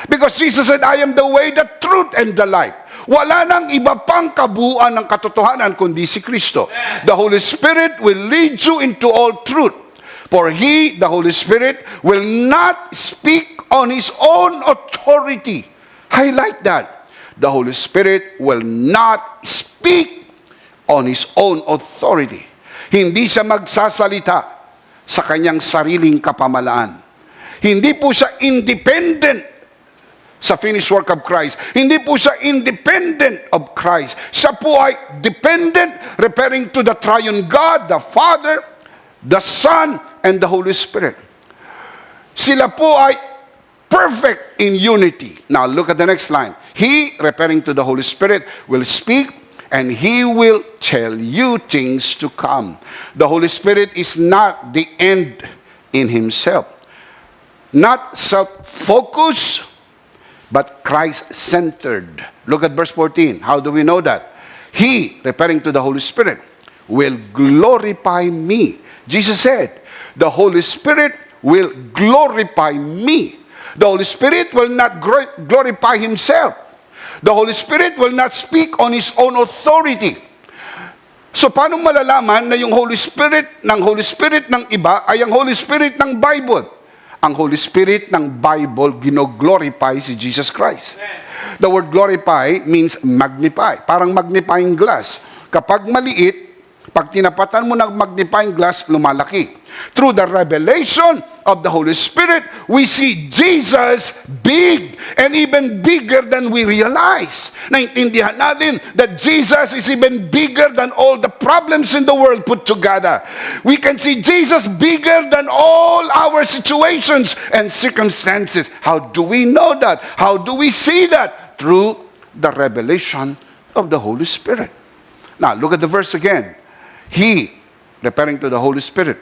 B: Because Jesus said, I am the way, the truth, and the life. Wala nang iba pang kabuuan ng katotohanan kundi si Kristo. The Holy Spirit will lead you into all truth. For He, the Holy Spirit, will not speak on His own authority. Highlight that. The Holy Spirit will not speak on His own authority. Hindi siya magsasalita sa kanyang sariling kapamalaan. Hindi po siya independent sa finished work of Christ. Hindi po siya independent of Christ. Siya po ay dependent, referring to the triune God, the Father, the Son, and the Holy Spirit. Sila po ay perfect in unity. Now look at the next line. He, referring to the Holy Spirit, will speak and He will tell you things to come. The Holy Spirit is not the end in Himself. Not self-focused, but Christ-centered. Look at verse 14. How do we know that? He, referring to the Holy Spirit, will glorify me. Jesus said, the Holy Spirit will glorify me. The Holy Spirit will not glorify Himself. The Holy Spirit will not speak on His own authority. So paano malalaman na yung Holy Spirit ng iba ay ang Holy Spirit ng Bible? Ang Holy Spirit ng Bible gino-glorify si Jesus Christ. The word glorify means magnify. Parang magnifying glass. Kapag maliit, pag tinapatan mo ng magnifying glass, lumalaki. Through the revelation of the Holy Spirit, we see Jesus big and even bigger than we realize. Naintindihan natin that Jesus is even bigger than all the problems in the world put together. We can see Jesus bigger than all our situations and circumstances. How do we know that? How do we see that? Through the revelation of the Holy Spirit. Now, look at the verse again. He, referring to the Holy Spirit,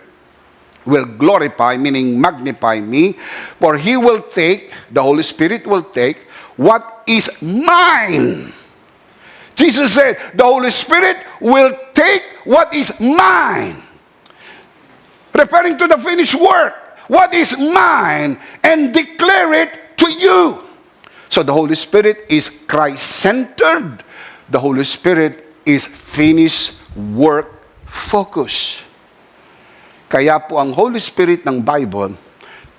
B: will glorify, meaning magnify me, for He will take, the Holy Spirit will take, what is mine. Jesus said, the Holy Spirit will take what is mine. Referring to the finished work, what is mine, and declare it to you. So the Holy Spirit is Christ-centered. The Holy Spirit is finished work focus. Kaya po ang Holy Spirit ng Bible,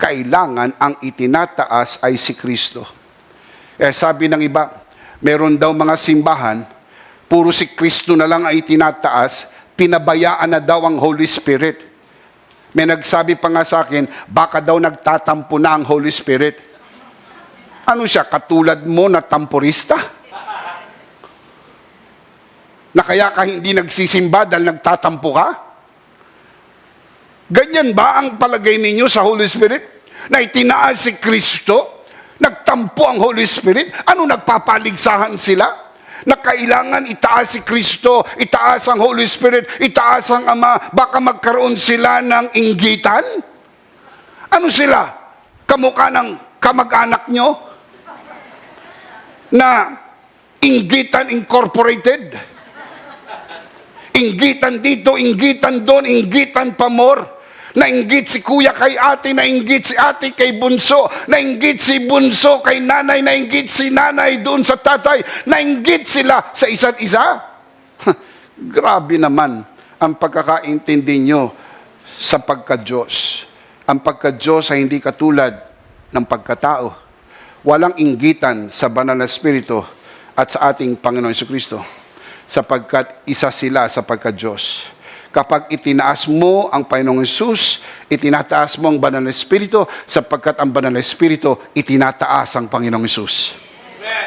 B: kailangan ang itinataas ay si Kristo. Sabi ng iba, meron daw mga simbahan, puro si Kristo na lang ay itinataas, pinabayaan na daw ang Holy Spirit. May nagsabi pa nga sa akin, baka daw nagtatampo na ang Holy Spirit. Ano siya, katulad mo na tamporista? Na kaya ka hindi nagsisimba dahil nagtatampo ka? Ganyan ba ang palagay ninyo sa Holy Spirit? Na itinaas si Kristo, nagtampo ang Holy Spirit, ano nagpapaligsahan sila? Na kailangan itaas si Kristo, itaas ang Holy Spirit, itaas ang Ama, baka magkaroon sila ng inggitan? Ano sila? Kamukha ng kamag-anak nyo? Na Inggitan Incorporated? Inggitan dito, inggitan doon, inggitan pa more. Nainggit si kuya kay ate, nainggit si ate kay bunso, nainggit si bunso kay nanay, nainggit si nanay doon sa tatay, nainggit sila sa isa't isa. Grabe naman ang pagkakaintindi nyo sa pagka-Diyos. Ang pagka-Diyos ay hindi katulad ng pagkatao. Walang inggitan sa banal na Espiritu at sa ating Panginoon Jesucristo, sapagkat isa sila sa pagka-Diyos. Kapag itinaas mo ang Panginoong Hesus, itinataas mo ang banal na Espiritu, sapagkat ang banal na Espiritu, itinataas ang Panginoong Hesus.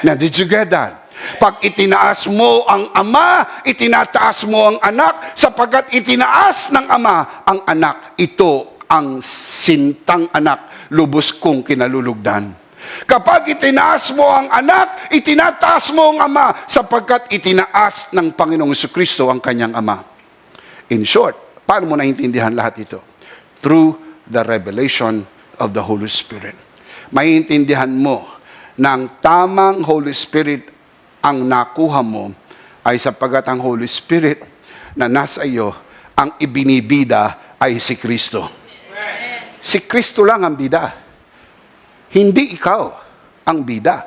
B: Now, did you get that? Pag itinaas mo ang Ama, itinataas mo ang Anak, sapagkat itinaas ng Ama ang Anak. Ito ang sintang anak, lubos kong kinalulugdan. Kapag itinaas mo ang Anak, itinataas mo ang Ama, sapagkat itinaas ng Panginoong Jesucristo ang kanyang Ama. In short, paano mo naintindihan lahat ito? Through the revelation of the Holy Spirit. maiintindihan mo na ang tamang Holy Spirit ang nakuha mo ay sapagat ang Holy Spirit na nasa iyo, ang ibinibida ay si Kristo. Si Kristo lang ang bida. Hindi ikaw ang bida.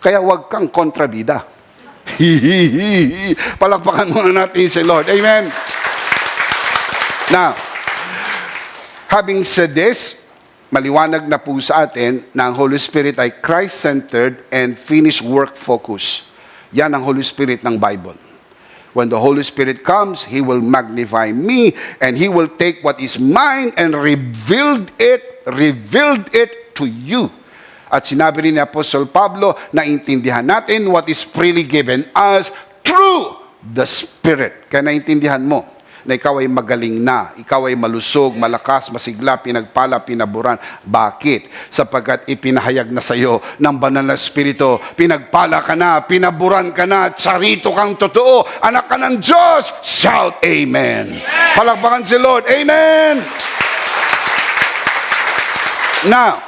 B: Kaya huwag kang kontrabida. Palakpakan muna natin si Lord. Amen. Now, having said this, maliwanag na po sa atin na ang Holy Spirit ay Christ-centered and finished work focus. Yan ang Holy Spirit ng Bible. When the Holy Spirit comes, He will magnify me and He will take what is mine and revealed it to you. At sinabi rin ni Apostle Pablo na intindihan natin what is freely given us through the Spirit. Kaya naintindihan mo na ikaw ay magaling na, ikaw ay malusog, malakas, masigla, pinagpala, pinaburan. Bakit? Sapagkat ipinahayag na sa iyo ng Banal na Espiritu, pinagpala ka na, pinaburan ka na, tsarito kang totoo, anak ka ng Diyos. Shout Amen. Palakpakan si Lord. Amen. Now,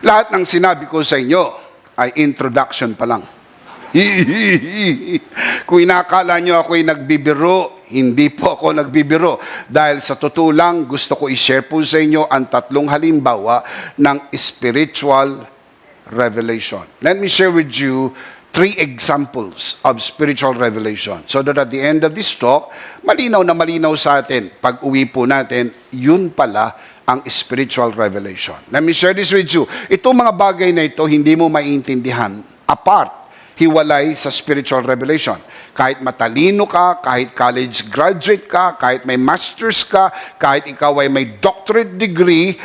B: lahat ng sinabi ko sa inyo ay introduction pa lang. Kung inakala nyo ako'y nagbibiro, hindi po ako nagbibiro. Dahil sa totoo lang, gusto ko i-share po sa inyo ang 3 halimbawa ng spiritual revelation. Let me share with you 3 examples of spiritual revelation. So that at the end of this talk, malinaw na malinaw sa atin. Pag uwi po natin, yun pala ang spiritual revelation. Let me share this with you. Itong mga bagay na ito, hindi mo maintindihan apart, hiwalay sa spiritual revelation. Kahit matalino ka, kahit college graduate ka, kahit may master's ka, kahit ikaw ay may doctorate degree,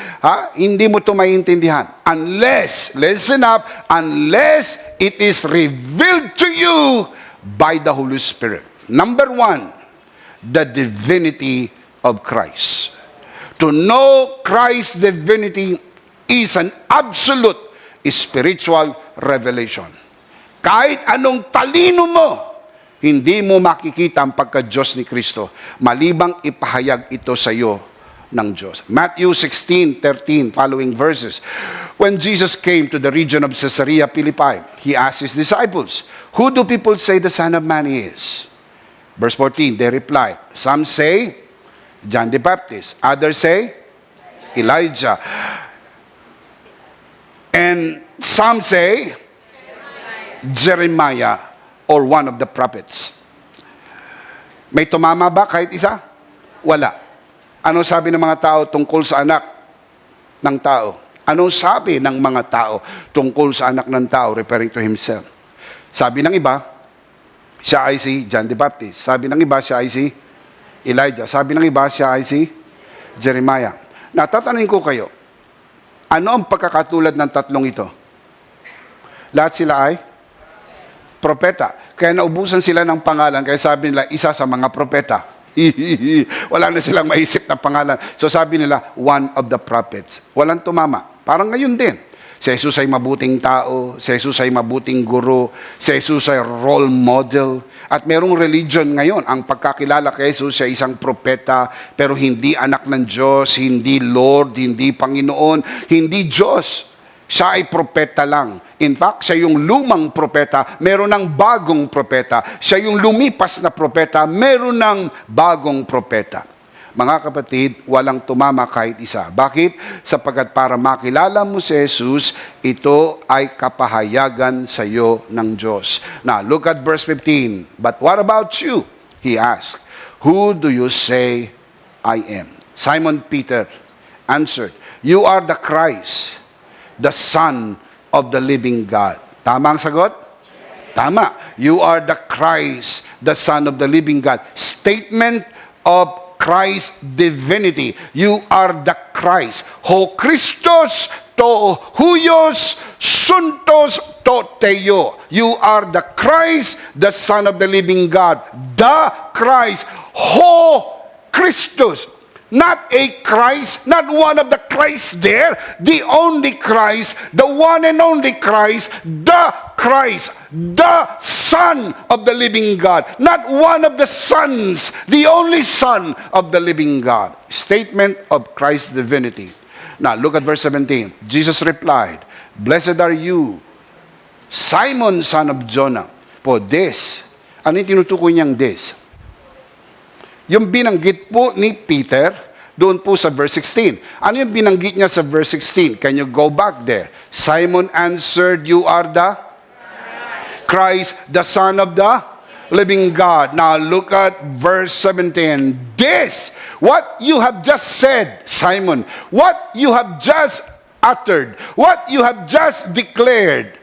B: hindi mo ito maintindihan. Unless, listen up, unless it is revealed to you by the Holy Spirit. Number 1, the divinity of Christ. To know Christ's divinity is an absolute spiritual revelation. Kahit anong talino mo, hindi mo makikita ang pagka-Diyos ni Kristo, malibang ipahayag ito sa iyo ng Diyos. Matthew 16:13, following verses. When Jesus came to the region of Caesarea Philippi, He asked His disciples, "Who do people say the Son of Man is?" Verse 14, they replied, "Some say John the Baptist. Others say Elijah. And some say Jeremiah or one of the prophets." May tumama ba kahit isa? Wala. Ano sabi ng mga tao tungkol sa anak ng tao? Ano sabi ng mga tao tungkol sa anak ng tao, referring to himself? Sabi ng iba, siya ay si John the Baptist. Sabi ng iba, siya ay si Elijah. Sabi ng iba, siya ay si Jeremiah. Natatanungin ko kayo, ano ang pagkakatulad ng 3 ito? Lahat sila ay propeta. Kaya naubusan sila ng pangalan, kaya sabi nila, isa sa mga propeta. Wala na silang maisip na pangalan. So sabi nila, one of the prophets. Walang tumama. Parang ngayon din. Si Jesus ay mabuting tao, si Jesus ay mabuting guro, si Jesus ay role model. At merong religion ngayon, ang pagkakilala kay Jesus siya isang propeta, pero hindi anak ng Diyos, hindi Lord, hindi Panginoon, hindi Diyos. Siya ay propeta lang. In fact, siya yung lumang propeta, meron ng bagong propeta. Siya yung lumipas na propeta, meron ng bagong propeta. Mga kapatid, walang tumama kahit isa. Bakit? Sapagkat para makilala mo si Jesus, ito ay kapahayagan sa iyo ng Diyos. Now, look at verse 15. "But what about you?" He asked. "Who do you say I am?" Simon Peter answered, "You are the Christ, the Son of the living God." Tama ang sagot? Tama. You are the Christ, the Son of the living God. Statement of Christ's divinity. You are the Christ. Ho Christos to huios suntos to teo. You are the Christ, the Son of the living God. The Christ. Ho Christos. Not a Christ, not one of the Christs there. The only Christ, the one and only Christ, the Son of the living God. Not one of the sons, the only Son of the living God. Statement of Christ's divinity. Now, look at verse 17. Jesus replied, "Blessed are you, Simon, son of Jonah, for this." Ano yung tinutukoy niyang this? Yung binanggit po ni Peter, doon po sa verse 16. Ano yung binanggit niya sa verse 16? Can you go back there? Simon answered, "You are the Christ, the Son of the living God." Now look at verse 17. This, what you have just said, Simon, what you have just uttered, what you have just declared,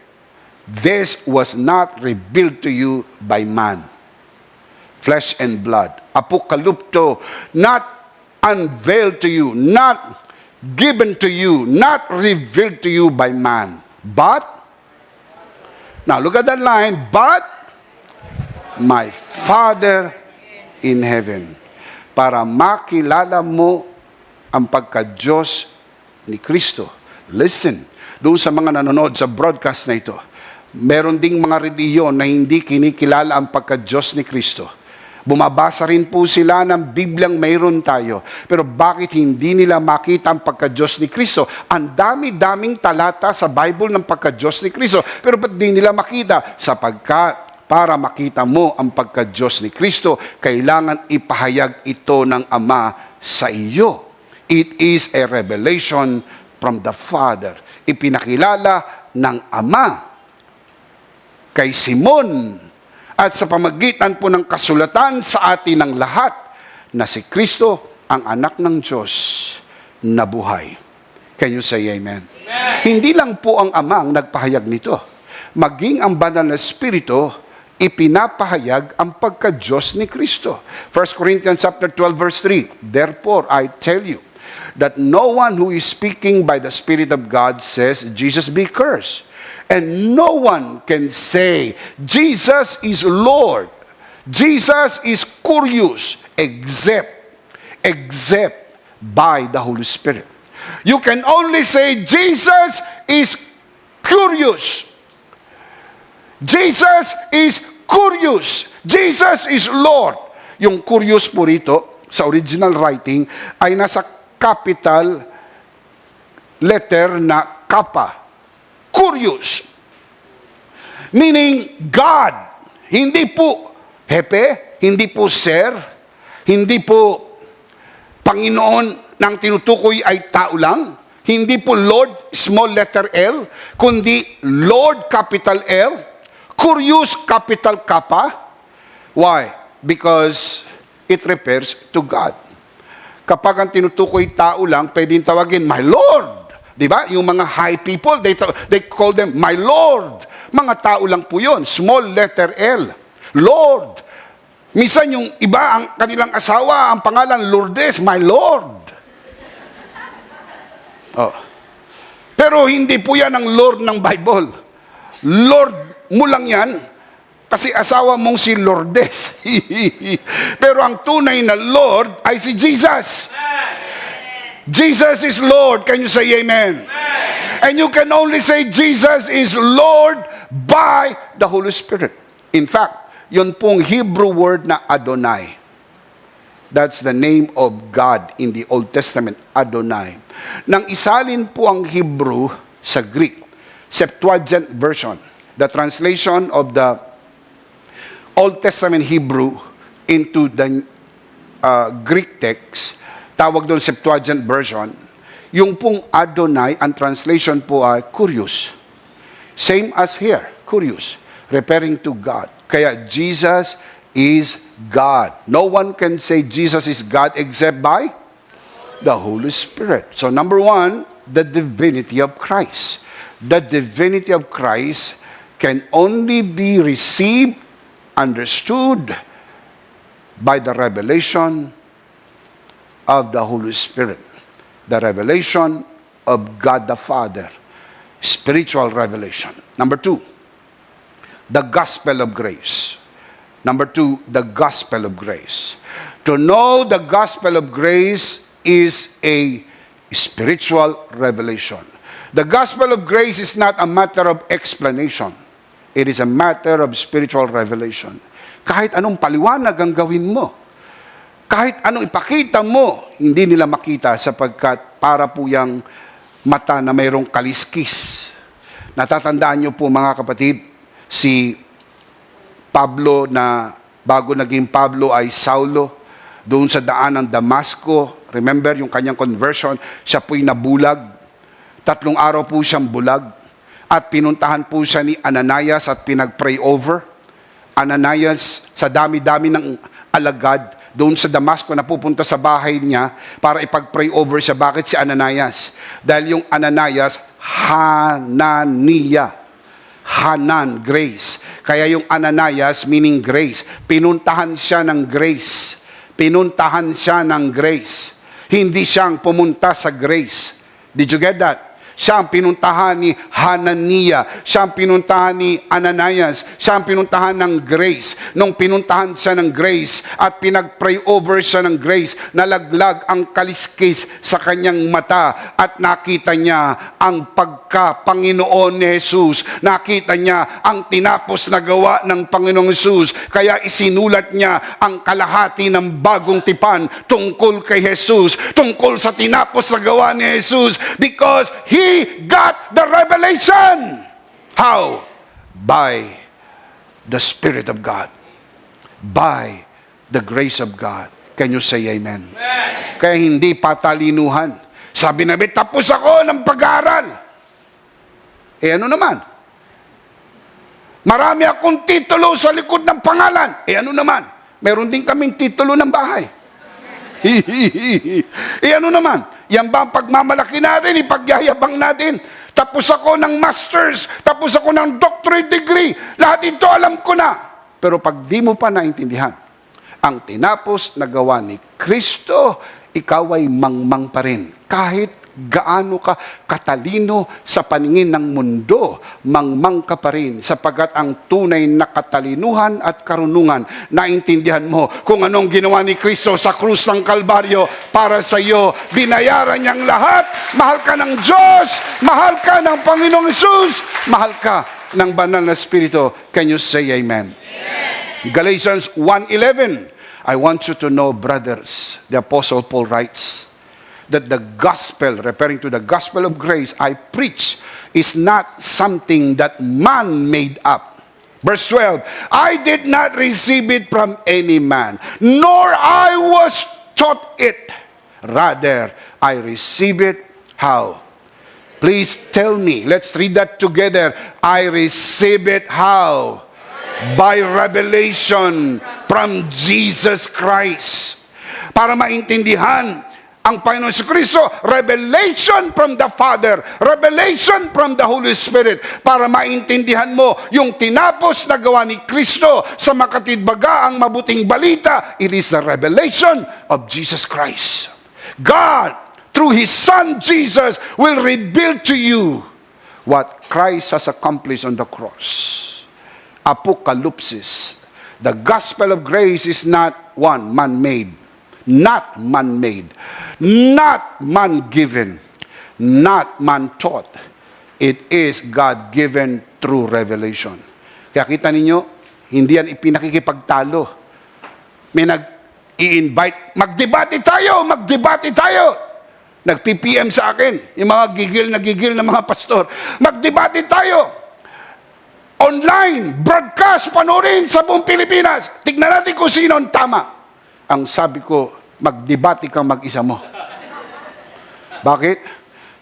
B: this was not revealed to you by man, flesh and blood. Apokalupto, not unveiled to you, not given to you, not revealed to you by man. But, now look at that line, but my Father in heaven. Para makilala mo ang pagka-Diyos ni Kristo. Listen, doon sa mga nanonood sa broadcast na ito, meron ding mga reliyon na hindi kinikilala ang pagka-Diyos ni Kristo. Bumabasa rin po sila ng Biblyang mayroon tayo. Pero bakit hindi nila makita ang pagka-Diyos ni Kristo? Ang dami-daming talata sa Bible ng pagka-Diyos ni Kristo. Pero ba't di nila makita? Sapagkat para makita mo ang pagka-Diyos ni Kristo, kailangan ipahayag ito ng Ama sa iyo. It is a revelation from the Father. Ipinakilala ng Ama kay Simon at sa pamagitan po ng kasulatan sa atin ng lahat na si Kristo ang anak ng Diyos na buhay. Can you say amen? Hindi lang po ang Ama ang nagpahayag nito. Maging ang banal na Espiritu, ipinapahayag ang pagka-Diyos ni Kristo. 1 Corinthians chapter 12 verse 3. Therefore, I tell you that no one who is speaking by the Spirit of God says, Jesus be cursed. And no one can say, Jesus is Lord. Jesus is curious, except by the Holy Spirit. You can only say, Jesus is curious. Jesus is curious. Jesus is Lord. Yung curious po rito, sa original writing, ay nasa capital letter na kappa. Curious. Meaning, God. Hindi po Hepe, hindi po Sir, hindi po Panginoon nang tinutukoy ay tao lang. Hindi po Lord, small letter L, kundi Lord, capital L, Curious, capital kappa. Why? Because it refers to God. Kapag ang tinutukoy tao lang, pwedeng tawagin, my Lord. Di ba? Yung mga high people, they call them, my Lord. Mga tao lang po yun. Small letter L. Lord. Minsan yung iba, ang kanilang asawa, ang pangalan Lourdes, my Lord. Oh. Pero hindi po yan ang Lord ng Bible. Lord mo lang yan, kasi asawa mong si Lourdes. Pero ang tunay na Lord ay si Jesus. Jesus is Lord. Can you say amen? And you can only say Jesus is Lord by the Holy Spirit. In fact, yun pong Hebrew word na Adonai. That's the name of God in the Old Testament, Adonai. Nang isalin po ang Hebrew sa Greek, Septuagint version, the translation of the Old Testament Hebrew into the Greek text, tawag doon Septuagint version, yung pong Adonai, ang translation po ay curious. Same as here, curious, referring to God. Kaya Jesus is God. No one can say Jesus is God except by the Holy Spirit. So number one, the divinity of Christ. The divinity of Christ can only be received, understood by the revelation of the Holy Spirit. The revelation of God the Father. Spiritual revelation. Number two, the gospel of grace. Number two, the gospel of grace. To know the gospel of grace is a spiritual revelation. The gospel of grace is not a matter of explanation. It is a matter of spiritual revelation. Kahit anong paliwanag ang gawin mo, kahit anong ipakita mo, hindi nila makita sapagkat para po yung mata na mayroong kaliskis. Natatandaan niyo po mga kapatid, si Pablo na bago naging Pablo ay Saulo, doon sa daan ng Damasco. Remember yung kanyang conversion, siya po'y nabulag. 3 araw po siyang bulag. At pinuntahan po siya ni Ananias at pinag-pray over. Ananias, sa dami-dami ng alagad, doon sa Damasco na pupunta sa bahay niya para ipag-pray over siya. Bakit si Ananias? Dahil yung Ananias, Hananiah. Hanan, grace. Kaya yung Ananias, meaning grace. Pinuntahan siya ng grace. Pinuntahan siya ng grace. Hindi siyang pumunta sa grace. Did you get that? Siya ang pinuntahan ni Hananiah. Siya ang pinuntahan ni Ananias. Siya ang pinuntahan ng grace. Nung pinuntahan siya ng grace at pinag-pray over siya ng grace, nalaglag ang kaliskis sa kanyang mata at nakita niya ang pagka-Panginoon ni Jesus. Nakita niya ang tinapos na gawa ng Panginoong Jesus. Kaya isinulat niya ang kalahati ng bagong tipan tungkol kay Jesus, tungkol sa tinapos na gawa ni Jesus, because he got the revelation. How? By the Spirit of God. By the grace of God. Can you say amen? Amen. Kaya hindi patalinuhan. Sabi na, tapos ako ng pag-aaral. Ano naman? Marami akong titulo sa likod ng pangalan. Ano naman? Meron din kaming titulo ng bahay. Ano naman? Yan ba ang pagmamalaki natin, ipagyayabang natin? Tapos ako ng masters, tapos ako ng doctorate degree, lahat ito alam ko na. Pero pag di mo pa naintindihan, ang tinapos na gawa ni Kristo, ikaw ay mangmang pa rin. Kahit gaano ka katalino sa paningin ng mundo, mangmang ka pa rin, sapagat ang tunay na katalinuhan at karunungan, naintindihan mo kung anong ginawa ni Kristo sa krus ng Kalbaryo para sa iyo. Binayaran niyang lahat. Mahal ka ng Diyos, mahal ka ng Panginoong Jesus, mahal ka ng banal na Espiritu. Can you say amen? Amen. Galatians 1:11. I want you to know, brothers, the Apostle Paul writes, that the gospel, referring to the gospel of grace I preach, is not something that man made up. Verse 12, I did not receive it from any man, nor I was taught it. Rather, I receive it, how? Please tell me. Let's read that together. I receive it, how? By revelation from Jesus Christ. Para maintindihan ang Panginoon Kristo, revelation from the Father, revelation from the Holy Spirit, para maintindihan mo yung tinapos na gawa ni Kristo sa makatidbaga ang mabuting balita. It is the revelation of Jesus Christ. God, through His Son Jesus, will reveal to you what Christ has accomplished on the cross. Apocalypsis. The gospel of grace is not one man-made. Not man-made, not man-given, not man-taught. It is God-given through revelation. Kaya kita ninyo, hindi yan ipinakikipagtalo. May nag-i-invite, magdebate tayo, magdebate tayo. Nag-PPM sa akin, yung mga gigil na mga pastor. Magdebate tayo. Online, broadcast, panoorin sa buong Pilipinas. Tignan natin kung sino ang tama. Ang sabi ko, magdebate kang mag-isa mo. Bakit?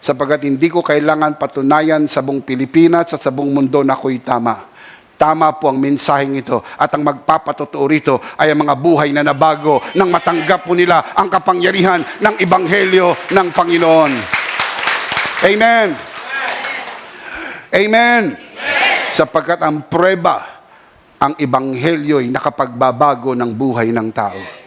B: Sapagat hindi ko kailangan patunayan sa buong Pilipinas at sa buong mundo na ako'y tama. Tama po ang mensaheng ito. At ang magpapatotoo rito ay ang mga buhay na nabago nang matanggap po nila ang kapangyarihan ng Ebanghelyo ng Panginoon. Amen. Amen. Sapagkat ang prueba, ang Ebanghelyo ay nakapagbabago ng buhay ng tao.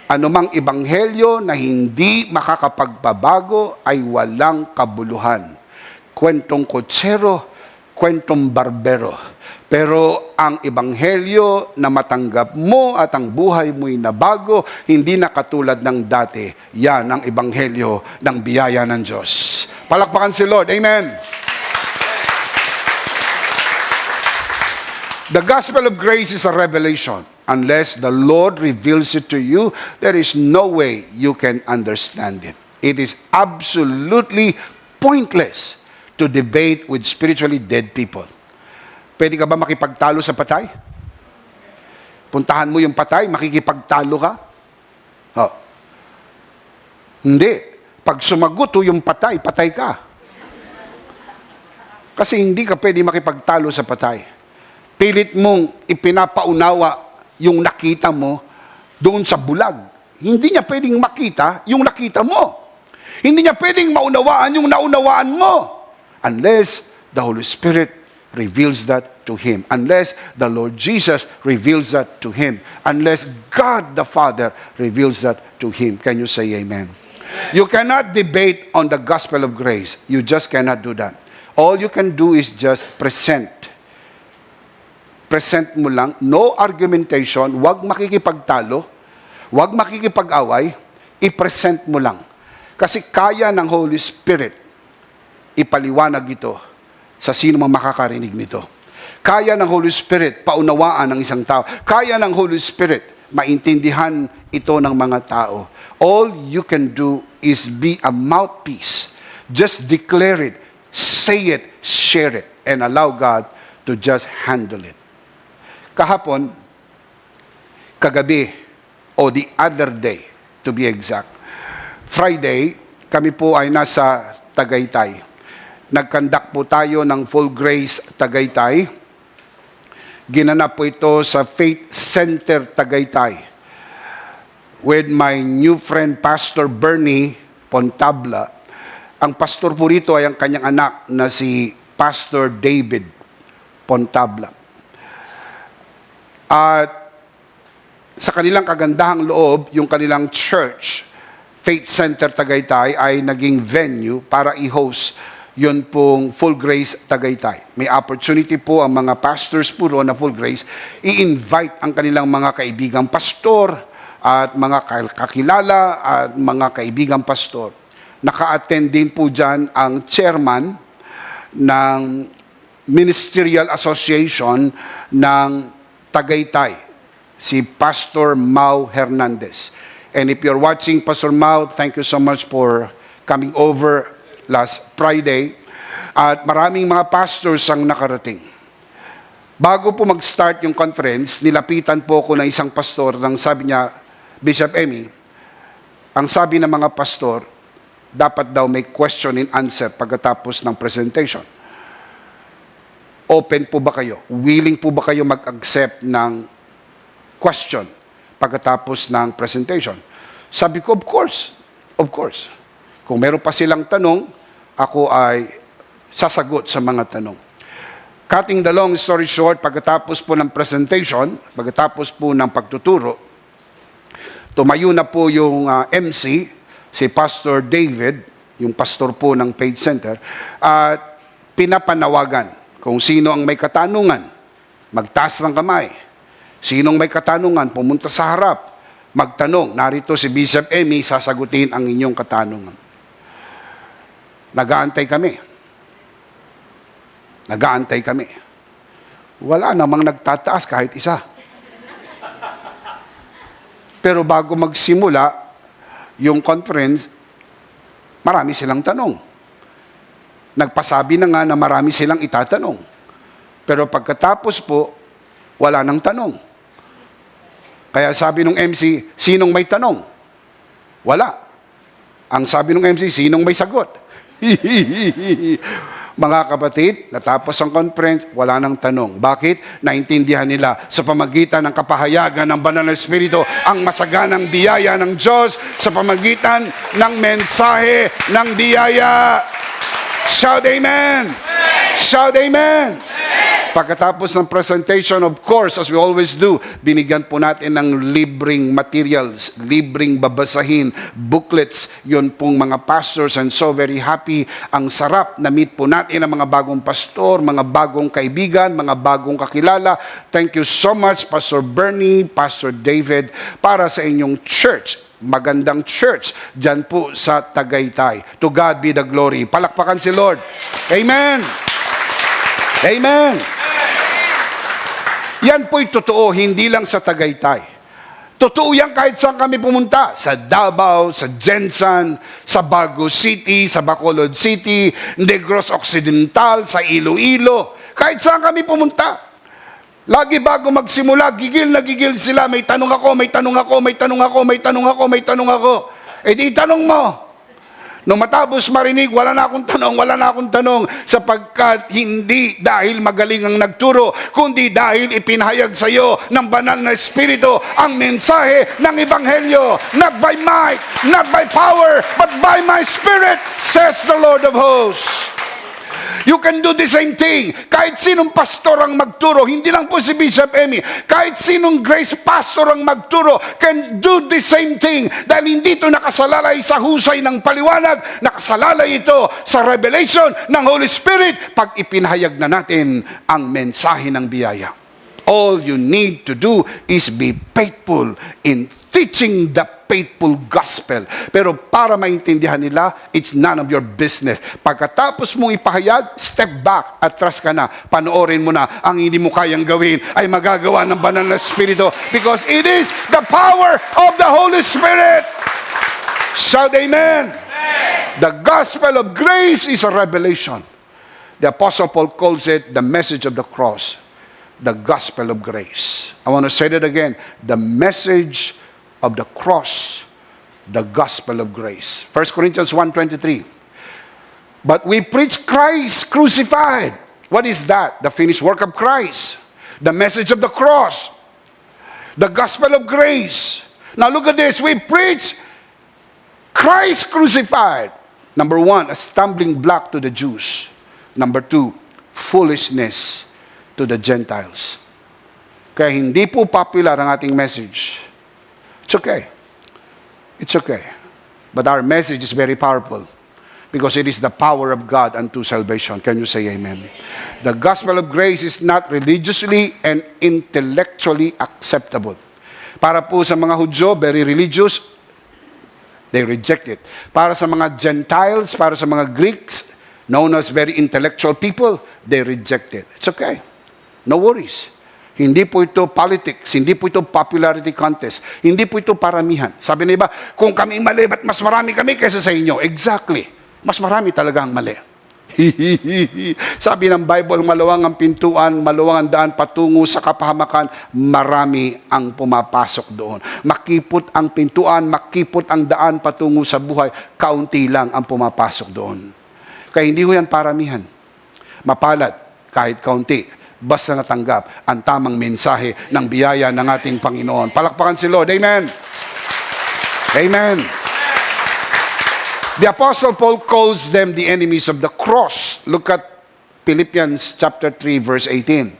B: Anumang ebanghelyo na hindi makakapagpabago ay walang kabuluhan. Kwentong kotsero, kwentong barbero. Pero ang ebanghelyo na matanggap mo at ang buhay mo'y nabago, hindi na katulad ng dati. Yan ang ebanghelyo ng biyaya ng Diyos. Palakpakan si Lord. Amen. The gospel of grace is a revelation. Unless the Lord reveals it to you, there is no way you can understand it. It is absolutely pointless to debate with spiritually dead people. Pwede ka ba makipagtalo sa patay? Puntahan mo yung patay, makikipagtalo ka? Oh. Hindi. Pag sumagot yung patay, patay ka. Kasi hindi ka pwede makipagtalo sa patay. Pilit mong ipinapaunawa yung nakita mo doon sa bulag. Hindi niya pwedeng makita yung nakita mo. Hindi niya pwedeng maunawaan yung naunawaan mo. Unless the Holy Spirit reveals that to him. Unless the Lord Jesus reveals that to him. Unless God the Father reveals that to him. Can you say amen? You cannot debate on the gospel of grace. You just cannot do that. All you can do is just present. Present mo lang, no argumentation, wag makikipagtalo, wag makikipag-away, i-present mo lang. Kasi kaya ng Holy Spirit ipaliwanag ito sa sino mang makakarinig nito. Kaya ng Holy Spirit paunawaan ng isang tao. Kaya ng Holy Spirit maintindihan ito ng mga tao. All you can do is be a mouthpiece. Just declare it, say it, share it, and allow God to just handle it. Kahapon, kagabi, o the other day, to be exact, Friday, kami po ay nasa Tagaytay. Nagkandak po tayo ng Full Grace Tagaytay. Ginanap po ito sa Faith Center Tagaytay with my new friend, Pastor Bernie Pontabla. Ang pastor po rito ay ang kanyang anak na si Pastor David Pontabla. At sa kanilang kagandahang loob, yung kanilang church, Faith Center Tagaytay, ay naging venue para i-host yun pong Full Grace Tagaytay. May opportunity po ang mga pastors po roon na Full Grace, i-invite ang kanilang mga kaibigang pastor at mga kakilala at mga kaibigang pastor. Naka-attend din po dyan ang chairman ng Ministerial Association ng Tagaytay, si Pastor Mau Hernandez. And if you're watching, Pastor Mau, thank you so much for coming over last Friday. At maraming mga pastors ang nakarating. Bago po mag-start yung conference, nilapitan po ako ng isang pastor nang sabi niya, Bishop Emmy, ang sabi ng mga pastor, dapat daw may question and answer pagkatapos ng presentation. Open po ba kayo? Willing po ba kayo mag-accept ng question pagkatapos ng presentation? Sabi ko, of course. Of course. Kung meron pa silang tanong, ako ay sasagot sa mga tanong. Cutting the long story short, pagkatapos po ng presentation, pagkatapos po ng pagtuturo, tumayo na po yung MC, si Pastor David, yung pastor po ng Faith Center, at pinapanawagan kung sino ang may katanungan, magtaas ng kamay. Sinong may katanungan, pumunta sa harap, magtanong. Narito si Bishop Emmy, sasagutin ang inyong katanungan. Nag-aantay kami. Nag-aantay kami. Wala namang nagtataas kahit isa. Pero bago magsimula yung conference, marami silang tanong. Nagpasabi na nga na marami silang itatanong. Pero pagkatapos po, wala nang tanong. Kaya sabi ng MC, sinong may tanong? Wala. Ang sabi ng MC, sinong may sagot? Mga kapatid, natapos ang conference, wala nang tanong. Bakit? Naintindihan nila sa pamagitan ng kapahayagan ng Banal na Espiritu ang masaganang biyaya ng Diyos sa pamagitan ng mensahe ng biyaya. Shout amen! Shout amen! Pagkatapos ng presentation, of course, as we always do, binigyan po natin ng libreng materials, libreng babasahin, booklets, yun pong mga pastors, and so very happy. Ang sarap na meet po natin ang mga bagong pastor, mga bagong kaibigan, mga bagong kakilala. Thank you so much, Pastor Bernie, Pastor David, para sa inyong church. Magandang church dyan po sa Tagaytay. To God be the glory. Palakpakan si Lord. Amen. Amen. Yan po'y totoo, hindi lang sa Tagaytay. Totoo yan kahit saan kami pumunta. Sa Davao, sa Jensan, sa Bago City, sa Bacolod City, Negros Occidental, sa Iloilo. Kahit saan kami pumunta. Lagi bago magsimula, gigil na gigil sila. May tanong ako, may tanong ako, may tanong ako, may tanong ako, may tanong ako. Eh di tanong mo. Nung matapos marinig, wala na akong tanong, sapagkat hindi dahil magaling ang nagturo, kundi dahil ipinahayag sa iyo ng banal na Espiritu ang mensahe ng Ebanghelyo. Not by might, not by power, but by my Spirit, says the Lord of hosts. You can do the same thing. Kahit sinong pastor ang magturo, hindi lang po si Bishop Emmy, kahit sinong grace pastor ang magturo, can do the same thing. Dahil hindi ito nakasalalay sa husay ng paliwanag, nakasalalay ito sa revelation ng Holy Spirit pag ipinahayag na natin ang mensahe ng biyaya. All you need to do is be faithful in teaching the faithful gospel. Pero para maintindihan nila, it's none of your business. Pagkatapos mong ipahayag, step back, atras ka na, panoorin mo na ang hindi mo kayang gawin ay magagawa ng banal na Espiritu, because it is the power of the Holy Spirit. Shout amen. The gospel of grace is a revelation. The Apostle Paul calls it the message of the cross. The gospel of grace. I want to say that again. The message of the cross. The gospel of grace. 1 Corinthians 1:23. But we preach Christ crucified. What is that? The finished work of Christ. The message of the cross. The gospel of grace. Now look at this. We preach Christ crucified. Number one, a stumbling block to the Jews. Number two, foolishness to the Gentiles. Kaya hindi po popular ang ating message. It's okay. It's okay. But our message is very powerful because it is the power of God unto salvation. Can you say amen? The gospel of grace is not religiously and intellectually acceptable. Para po sa mga Hudyo, very religious, they reject it. Para sa mga Gentiles, para sa mga Greeks, known as very intellectual people, they reject it. It's okay. No worries. Hindi po ito politics, hindi po ito popularity contest, hindi po ito paramihan. Sabi na iba, kung kami mali, ba't mas marami kami kaysa sa inyo? Exactly. Mas marami talaga ang mali. Sabi ng Bible, maluwang ang pintuan, maluwang ang daan patungo sa kapahamakan, marami ang pumapasok doon. Makipot ang pintuan, makipot ang daan patungo sa buhay, kaunti lang ang pumapasok doon. Kaya hindi ho yan paramihan. Mapalad, kahit kaunti, basta natanggap ang tamang mensahe ng biyaya ng ating Panginoon. Palakpakan si Lord. Amen. Amen. The Apostle Paul calls them the enemies of the cross. Look at Philippians chapter 3, verse 18.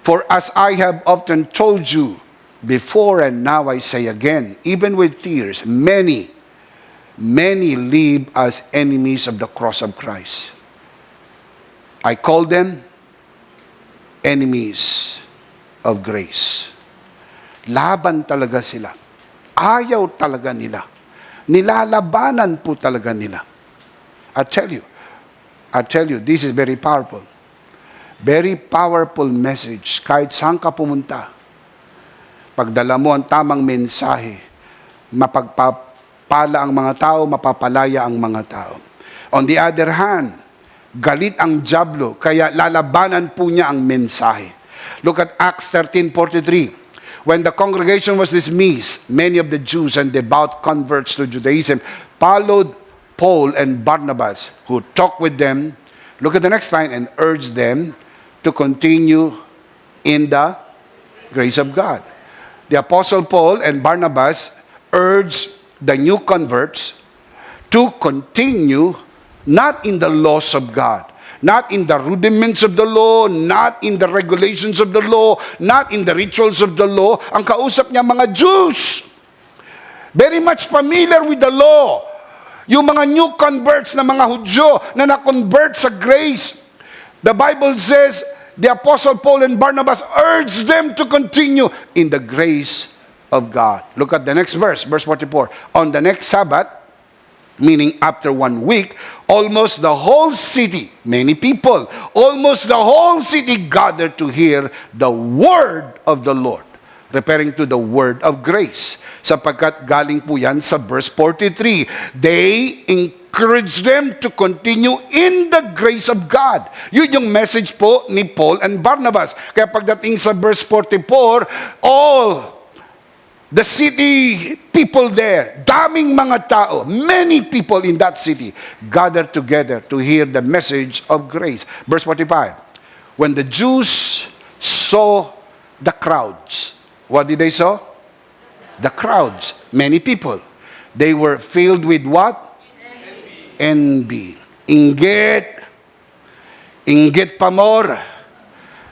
B: For as I have often told you before, and now I say again, even with tears, many live as enemies of the cross of Christ. I call them enemies of grace. Laban talaga sila. Ayaw talaga nila. Nilalabanan po talaga nila. I tell you, this is very powerful. Very powerful message. Kahit saan ka pumunta, pagdala mo ang tamang mensahe, mapagpapala ang mga tao, mapapalaya ang mga tao. On the other hand, galit ang dyablo, kaya lalabanan po niya ang mensahe. Look at Acts 13:43. When the congregation was dismissed, many of the Jews and devout converts to Judaism followed Paul and Barnabas, who talked with them, look at the next line, and urged them to continue in the grace of God. The Apostle Paul and Barnabas urged the new converts to continue not in the laws of God, not in the rudiments of the law, not in the regulations of the law, not in the rituals of the law. Ang kausap niya mga Jews, very much familiar with the law. Yung mga new converts na mga Hudyo na na-convert sa grace. The Bible says, the Apostle Paul and Barnabas urged them to continue in the grace of God. Look at the next verse, verse 44. On the next Sabbath, meaning after 1 week, almost the whole city, many people, almost the whole city gathered to hear the word of the Lord. referring to the word of grace. Sapagkat galing po yan sa verse 43. They encourage them to continue in the grace of God. Yun yung message po ni Paul and Barnabas. Kaya pagdating sa verse 44, all the city people there, daming mga tao, many people in that city, gathered together to hear the message of grace. Verse 45, when the Jews saw the crowds, what did they saw? The crowds, many people. They were filled with what? Envy. Inggit. Inggit pamor.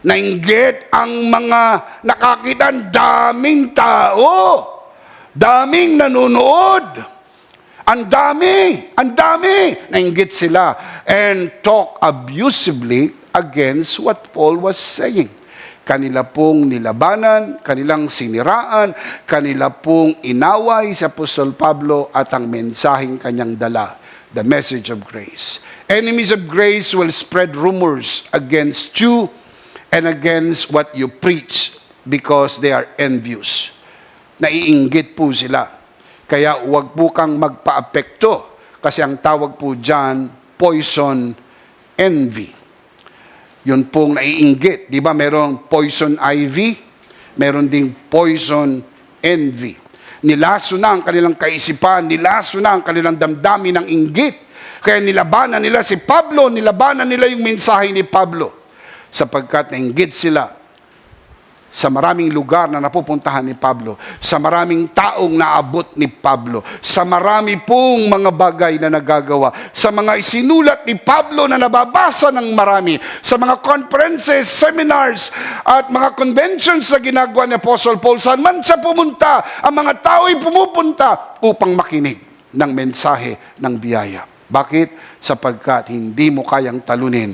B: Nainggit ang mga nakakita, daming tao. Daming nanonood. Ang dami. Nainggit sila. And talk abusively against what Paul was saying. Kanila pong nilabanan, kanilang siniraan, kanila pong inaway sa Apostol Pablo at ang mensaheng kanyang dala, the message of grace. Enemies of grace will spread rumors against you and against what you preach because they are envious. Naiinggit po sila. Kaya huwag po kang magpa-apekto kasi ang tawag po dyan, poison envy. Yun pong naiinggit. Di ba merong poison ivy? Meron ding poison envy. Nilaso na ang kanilang kaisipan, nilaso na ang kanilang damdamin ng inggit. Kaya nilabanan nila si Pablo, nilabanan nila yung mensahe ni Pablo. Sapagkat nainggit sila sa maraming lugar na napupuntahan ni Pablo, sa maraming taong naabot ni Pablo, sa marami pong mga bagay na nagagawa, sa mga isinulat ni Pablo na nababasa ng marami, sa mga conferences, seminars, at mga conventions na ginagawa ni Apostle Paul, saan man siya pumunta, ang mga tao'y pumupunta upang makinig ng mensahe ng biyaya. Bakit? Sapagkat hindi mo kayang talunin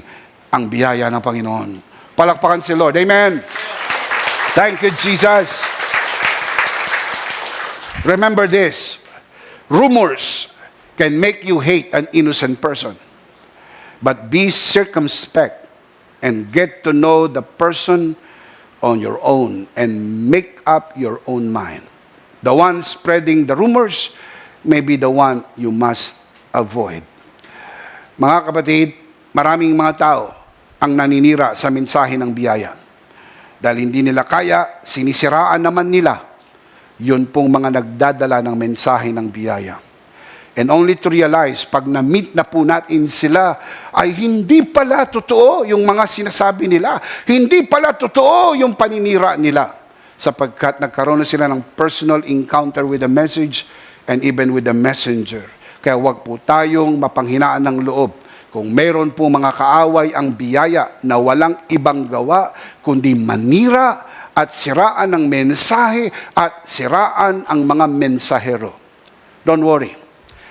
B: ang biyaya ng Panginoon. Palakpakan si Lord. Amen. Thank you, Jesus. Remember this. Rumors can make you hate an innocent person. But be circumspect and get to know the person on your own and make up your own mind. The one spreading the rumors may be the one you must avoid. Mga kapatid, maraming mga tao ang naninira sa mensahe ng biyaya. Dahil hindi nila kaya, sinisiraan naman nila. Yun pong mga nagdadala ng mensahe ng biyaya. And only to realize, pag na-meet na po natin sila, ay hindi pala totoo yung mga sinasabi nila. Hindi pala totoo yung paninira nila. Sapagkat nagkaroon na sila ng personal encounter with the message and even with the messenger. Kaya wag po tayong mapanghinaan ng loob. Kung meron po mga kaaway ang biyaya na walang ibang gawa, kundi manira at siraan ang mensahe at siraan ang mga mensahero. Don't worry.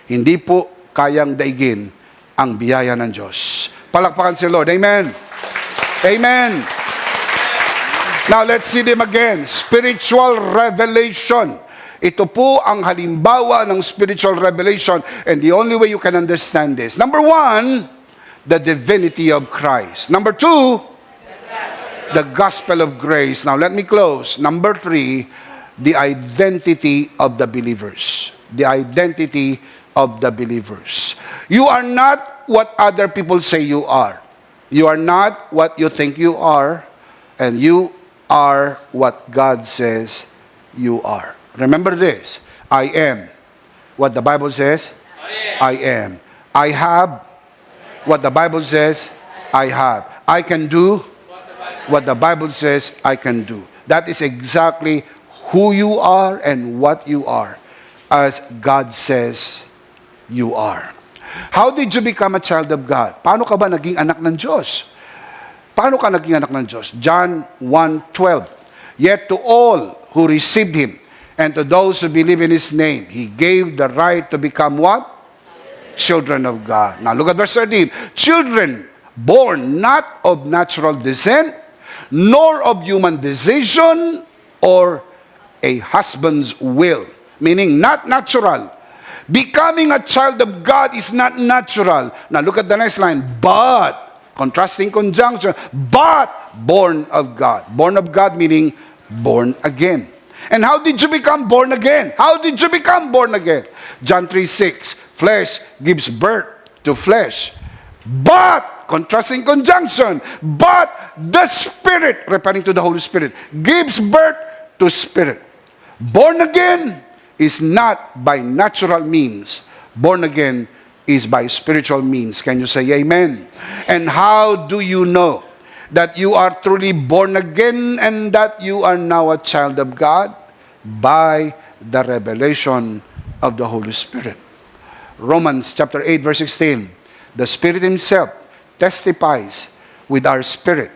B: Hindi po kayang daigin ang biyaya ng Diyos. Palakpakan si Lord. Amen. Amen. Now let's see them again. Spiritual revelation. Ito po ang halimbawa ng spiritual revelation, and the only way you can understand this. Number one, the divinity of Christ. Number two, the gospel of grace. Now let me close. Number three, the identity of the believers. The identity of the believers. You are not what other people say you are. You are not what you think you are, and you are what God says you are. Remember this. I am what the Bible says I am. I have what the Bible says I have. I can do what the Bible says I can do. That is exactly who you are and what you are, as God says you are. How did you become a child of God? Paano ka ba naging anak ng Diyos? Paano ka naging anak ng Diyos? John 1:12. Yet to all who received Him, and to those who believe in His name, He gave the right to become what? Children of God. Now look at verse 13. Children born not of natural descent, nor of human decision, or a husband's will. Meaning not natural. Becoming a child of God is not natural. Now look at the next line. But, contrasting conjunction, but born of God. Born of God meaning born again. And how did you become born again? How did you become born again? John 3:6, flesh gives birth to flesh. But, contrasting conjunction, but the Spirit, referring to the Holy Spirit, gives birth to spirit. Born again is not by natural means. Born again is by spiritual means. Can you say amen? And how do you know that you are truly born again and that you are now a child of God? By the revelation of the Holy Spirit. Romans chapter 8 verse 16. The Spirit Himself testifies with our spirit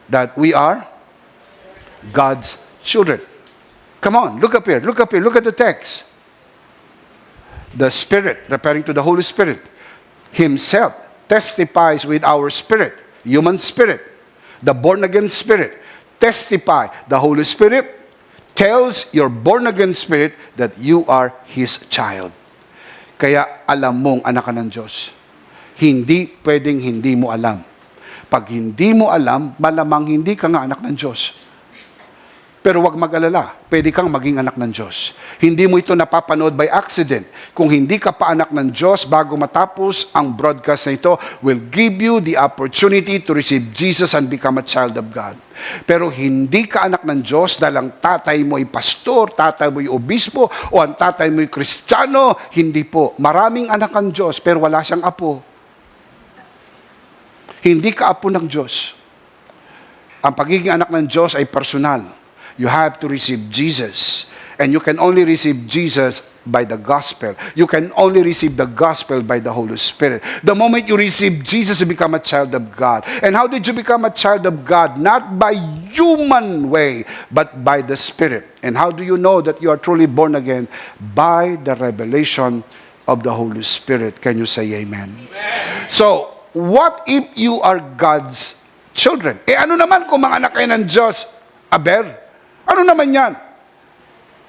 B: that we are God's children. Come on, look up here, look up here, look at the text. The Spirit, referring to the Holy Spirit, Himself testifies with our spirit, human spirit, the born-again spirit. Testify. The Holy Spirit tells your born-again spirit that you are His child. Kaya alam mong anak ka ng Diyos. Hindi pwedeng hindi mo alam. Pag hindi mo alam, malamang hindi ka nga anak ng Diyos. Pero wag mag-alala, pwede kang maging anak ng Diyos. Hindi mo ito napapanood by accident. Kung hindi ka pa anak ng Diyos, bago matapos ang broadcast na ito, will give you the opportunity to receive Jesus and become a child of God. Pero hindi ka anak ng Diyos dahil ang tatay mo ay pastor, tatay mo ay obispo, o ang tatay mo ay Kristiyano. Hindi po. Maraming anak ang Diyos, pero wala siyang apo. Hindi ka apo ng Diyos. Ang pagiging anak ng Diyos ay personal. You have to receive Jesus. And you can only receive Jesus by the gospel. You can only receive the gospel by the Holy Spirit. The moment you receive Jesus, you become a child of God. And how did you become a child of God? Not by human way, but by the Spirit. And how do you know that you are truly born again? By the revelation of the Holy Spirit. Can you say amen? So, what if you are God's children? Ano naman kung mga anak kayo ng Diyos? Aber? Ano naman yan?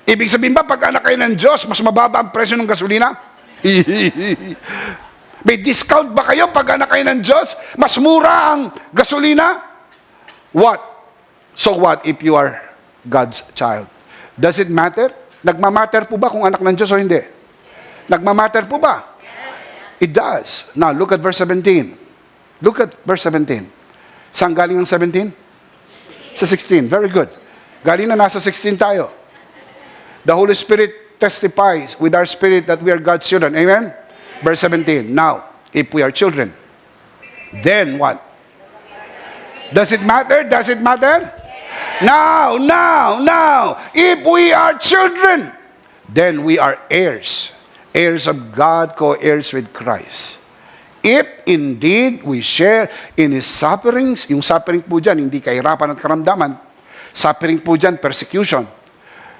B: Ibig sabihin ba, pag anak kayo ng Diyos, mas mababa ang presyo ng gasolina? May discount ba kayo pag anak kayo ng Diyos? Mas mura ang gasolina? What? So what if you are God's child? Does it matter? Nagmamatter po ba kung anak ng Diyos o hindi? Nagmamatter po ba? It does. Now, look at verse 17. Look at verse 17. Saan galing ang 17? Sa 16. Very good. Galing na nasa 16 tayo. The Holy Spirit testifies with our spirit that we are God's children. Amen? Verse 17. Now, if we are children, then what? Does it matter? Does it matter? Now, if we are children, then we are heirs. Heirs of God, co-heirs with Christ. If indeed we share in His sufferings, yung suffering po dyan, hindi kahirapan at karamdaman. Suffering po dyan, persecution.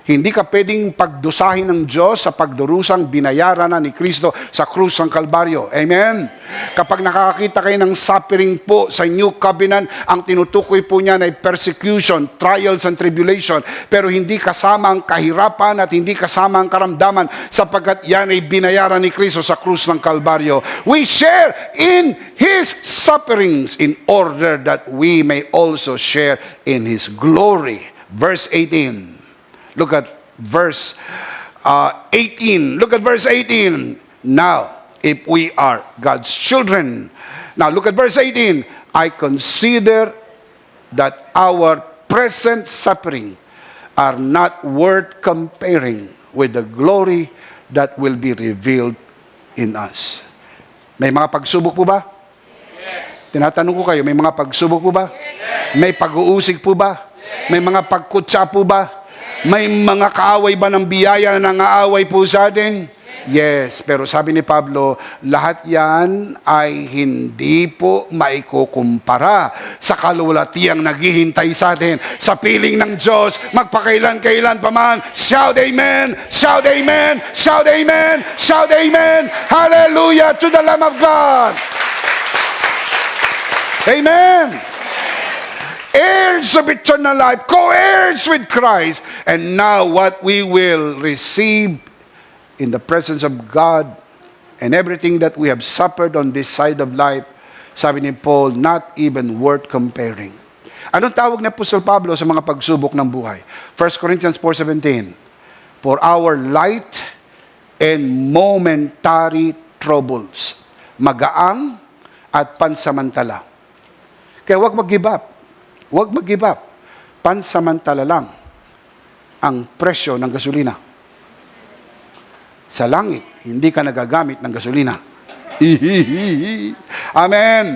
B: Hindi ka pwedeng pagdusahin ng Diyos sa pagdurusang binayaran na ni Kristo sa krus ng Kalbaryo. Amen? Kapag nakakita kayo ng suffering po sa New Covenant, ang tinutukoy po niya ay persecution, trials and tribulation. Pero hindi kasama ang kahirapan at hindi kasama ang karamdaman sapagkat yan ay binayaran ni Kristo sa krus ng Kalbaryo. We share in His sufferings in order that we may also share in His glory. Verse 18. Look at verse 18. Look at verse 18. Now, if we are God's children. Now, look at verse 18. I consider that our present suffering are not worth comparing with the glory that will be revealed in us. May mga pagsubok po ba? Yes. Tinatanong ko kayo, may mga pagsubok po ba? Yes. May pag-uusig po ba? Yes. May mga pagkutsa po ba? May mga kaaway ba ng biyaya na nangaaway po sa atin? Yes, pero sabi ni Pablo, lahat yan ay hindi po maikukumpara sa kalulatiang naghihintay sa atin. Sa piling ng Diyos, magpakailan-kailan pa man. Shout amen! Shout amen! Shout amen! Shout amen! Hallelujah to the Lamb of God! Amen! Heirs of eternal life, co-heirs with Christ, and now what we will receive in the presence of God and everything that we have suffered on this side of life, sabi ni Paul, not even worth comparing. Anong tawag ni Apostol Pablo sa mga pagsubok ng buhay? 1 Corinthians 4:17, for our light and momentary troubles, magaang at pansamantala. Kaya huwag mag-give up. Huwag mag-give up. Pansamantala lang ang presyo ng gasolina. Sa langit, hindi ka nagagamit ng gasolina. Amen.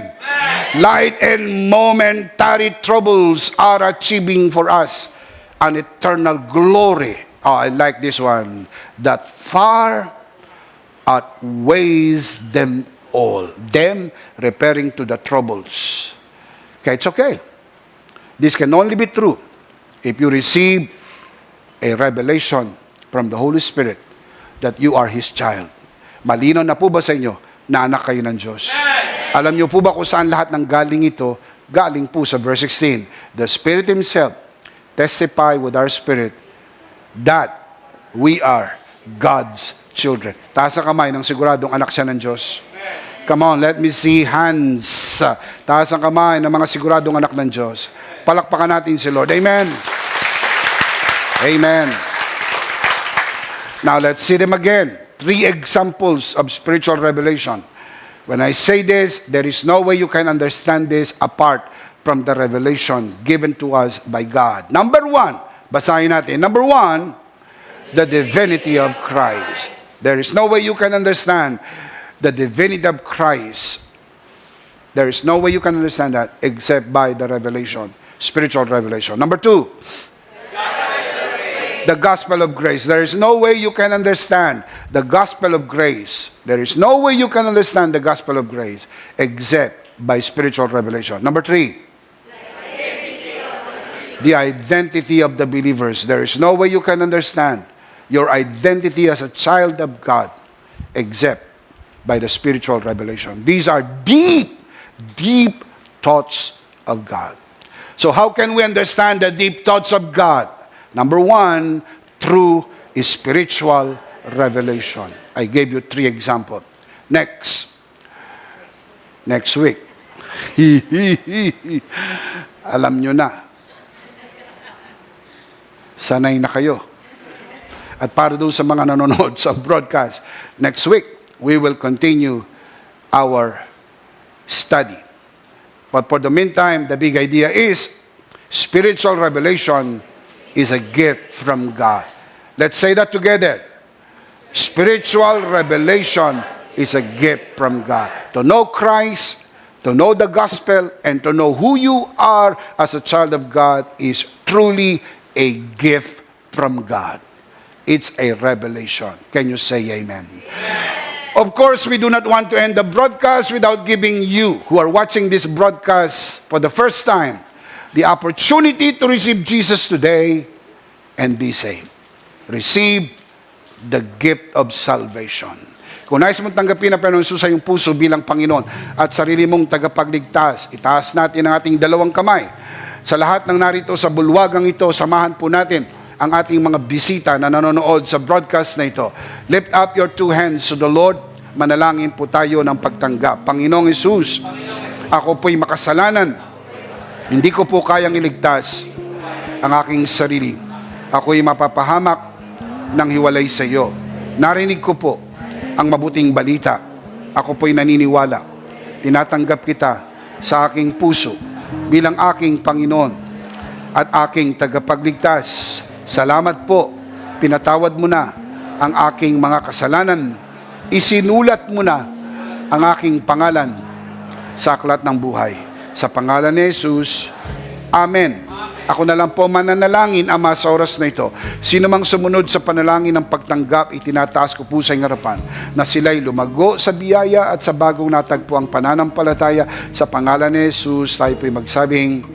B: Light and momentary troubles are achieving for us an eternal glory. Oh, I like this one. That far outweighs them all. Them referring to the troubles. Okay, it's okay. This can only be true if you receive a revelation from the Holy Spirit that you are His child. Malinaw na po ba sa inyo na anak kayo ng Diyos? Alam niyo po ba kung saan lahat ng galing ito? Galing po sa verse 16. The Spirit Himself testify with our spirit that we are God's children. Taas ang kamay ng siguradong anak siya ng Diyos. Come on, let me see hands. Taas ang kamay ng mga siguradong anak ng Diyos. Palakpakan natin si Lord. Amen. Amen. Now let's see them again. 3 examples of spiritual revelation. When I say this, there is no way you can understand this apart from the revelation given to us by God. Number 1, basahin natin. Number 1, the divinity of Christ. There is no way you can understand the divinity of Christ. There is no way you can understand that except by the revelation, spiritual revelation. Number 2, the gospel of grace. There is no way you can understand the gospel of grace. There is no way you can understand the gospel of grace except by spiritual revelation. Number 3, the identity of the believers. There is no way you can understand your identity as a child of God except by the spiritual revelation. These are deep, deep thoughts of God. So how can we understand the deep thoughts of God? Number 1, through spiritual revelation. I gave you 3 examples. Next week. Alam nyo na. Sanay na kayo. At para doon sa mga nanonood sa broadcast, next week, we will continue our study. But for the meantime, the big idea is spiritual revelation is a gift from God. Let's say that together. Spiritual revelation is a gift from God. To know Christ, to know the gospel, and to know who you are as a child of God is truly a gift from God. It's a revelation. Can you say amen? Of course, we do not want to end the broadcast without giving you, who are watching this broadcast for the first time, the opportunity to receive Jesus today and be saved. Receive the gift of salvation. Kung nais mong tanggapin na Panginoon Jesus sa iyong puso bilang Panginoon at sarili mong tagapagligtas, itaas natin ang ating 2 kamay. Sa lahat ng narito sa bulwagang ito, samahan po natin ang ating mga bisita na nanonood sa broadcast na ito. Lift up your 2 hands to the Lord. Manalangin po tayo ng pagtanggap. Panginoong Jesus, ako po'y makasalanan. Hindi ko po kayang iligtas ang aking sarili. Ako'y mapapahamak ng hiwalay sa iyo. Narinig ko po ang mabuting balita. Ako po'y naniniwala. Tinatanggap kita sa aking puso bilang aking Panginoon at aking tagapagligtas. Salamat po, pinatawad mo na ang aking mga kasalanan. Isinulat mo na ang aking pangalan sa aklat ng buhay. Sa pangalan ni Jesus, Amen. Ako na lang po mananalangin, Ama, sa oras na ito. Sino mang sumunod sa panalangin ng pagtanggap, itinataas ko po sa iyong harapan na sila'y lumago sa biyaya at sa bagong natagpo ang pananampalataya. Sa pangalan ni Jesus, tayo po'y magsabing,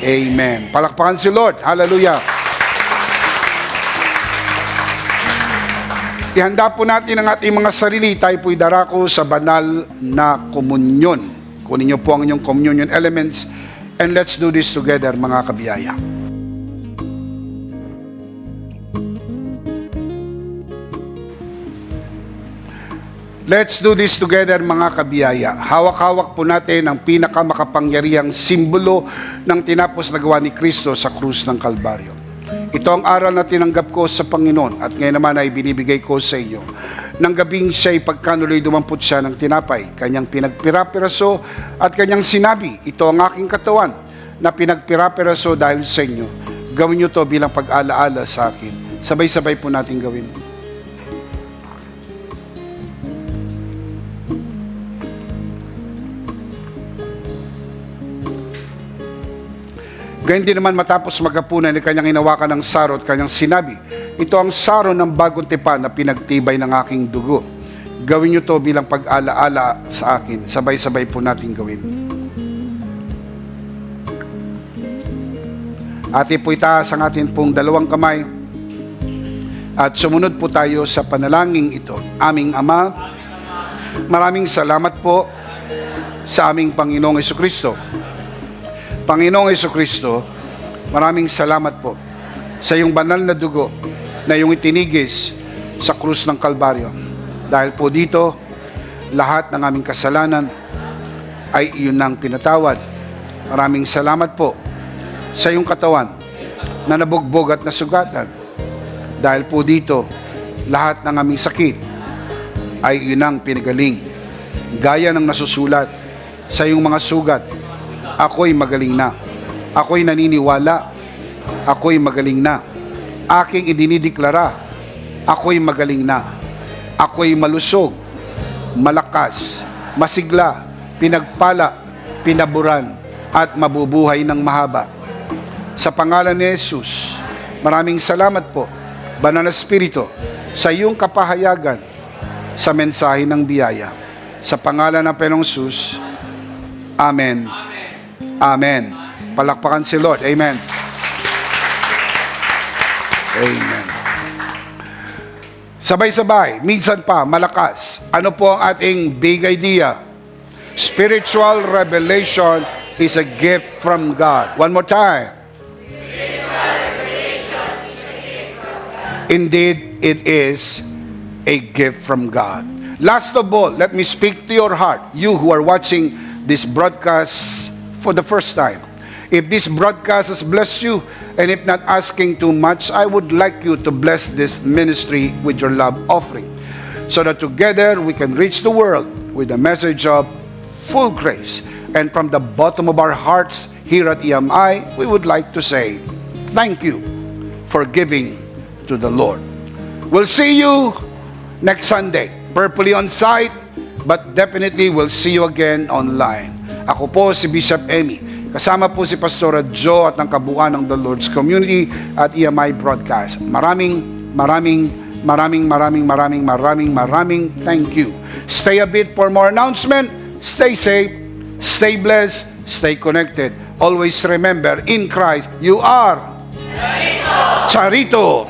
B: Amen. Palakpakan si Lord. Hallelujah. Ihanda po natin ang ating mga sarili. Tayo po'y darako sa banal na komunyon. Kunin niyo po ang inyong communion elements and let's do this together, mga kabiyaya. Let's do this together mga kabiyaya. Hawak-hawak po natin ang pinakamakapangyarihang simbolo ng tinapos na gawa ni Kristo sa krus ng Kalbaryo. Ito ang aral na tinanggap ko sa Panginoon at ngayon naman ay binibigay ko sa inyo. Nang gabing siya'y pagkanuloy dumampot siya ng tinapay, kanyang pinagpirapiraso at kanyang sinabi, ito ang aking katawan na pinagpirapiraso dahil sa inyo. Gawin niyo to bilang pag-alaala sa akin. Sabay-sabay po natin gawin. Ganyan din naman matapos maghapunan ni kanyang hinawakan ng saro at kanyang sinabi, ito ang saro ng bagong tipan na pinagtibay ng aking dugo. Gawin niyo to bilang pag-alaala sa akin. Sabay-sabay po natin gawin. Ati po itaas ang atin pong dalawang kamay at sumunod po tayo sa panalangin ito. Aming Ama, maraming salamat po sa aming Panginoong Jesucristo. Panginoong Jesucristo, maraming salamat po sa iyong banal na dugo na iyong itinigis sa krus ng Kalbaryo. Dahil po dito, lahat ng aming kasalanan ay iyon ang pinatawad. Maraming salamat po sa iyong katawan na nabugbog at nasugatan. Dahil po dito, lahat ng aming sakit ay iyon ang pinagaling. Gaya ng nasusulat sa iyong mga sugat, ako'y magaling na. Ako'y naniniwala. Ako'y magaling na. Aking idinideklara. Ako'y magaling na. Ako'y malusog, malakas, masigla, pinagpala, pinaburan, at mabubuhay ng mahaba. Sa pangalan ni Jesus, maraming salamat po, Banal na Espiritu, sa iyong kapahayagan sa mensahe ng biyaya. Sa pangalan ng Panginoong Jesus, Amen. Amen. Palakpakan si Lord. Amen. Amen. Sabay-sabay, minsan pa, malakas. Ano po ang ating big idea? Spiritual revelation is a gift from God. One more time. Indeed, it is a gift from God. Last of all, let me speak to your heart, you who are watching this broadcast for the first time. If this broadcast has blessed you, and if not asking too much, I would like you to bless this ministry with your love offering, so that together we can reach the world with a message of full grace. And from the bottom of our hearts here at EMI, we would like to say, thank you for giving to the Lord. We'll see you next Sunday, purposely on site, but definitely we'll see you again online. Ako po si Bishop Emmy. Kasama po si Pastora Jo at ang kabuuan ng The Lord's Community at EMI Broadcast. Maraming thank you. Stay a bit for more announcement. Stay safe, stay blessed, stay connected. Always remember, in Christ, you are Charito.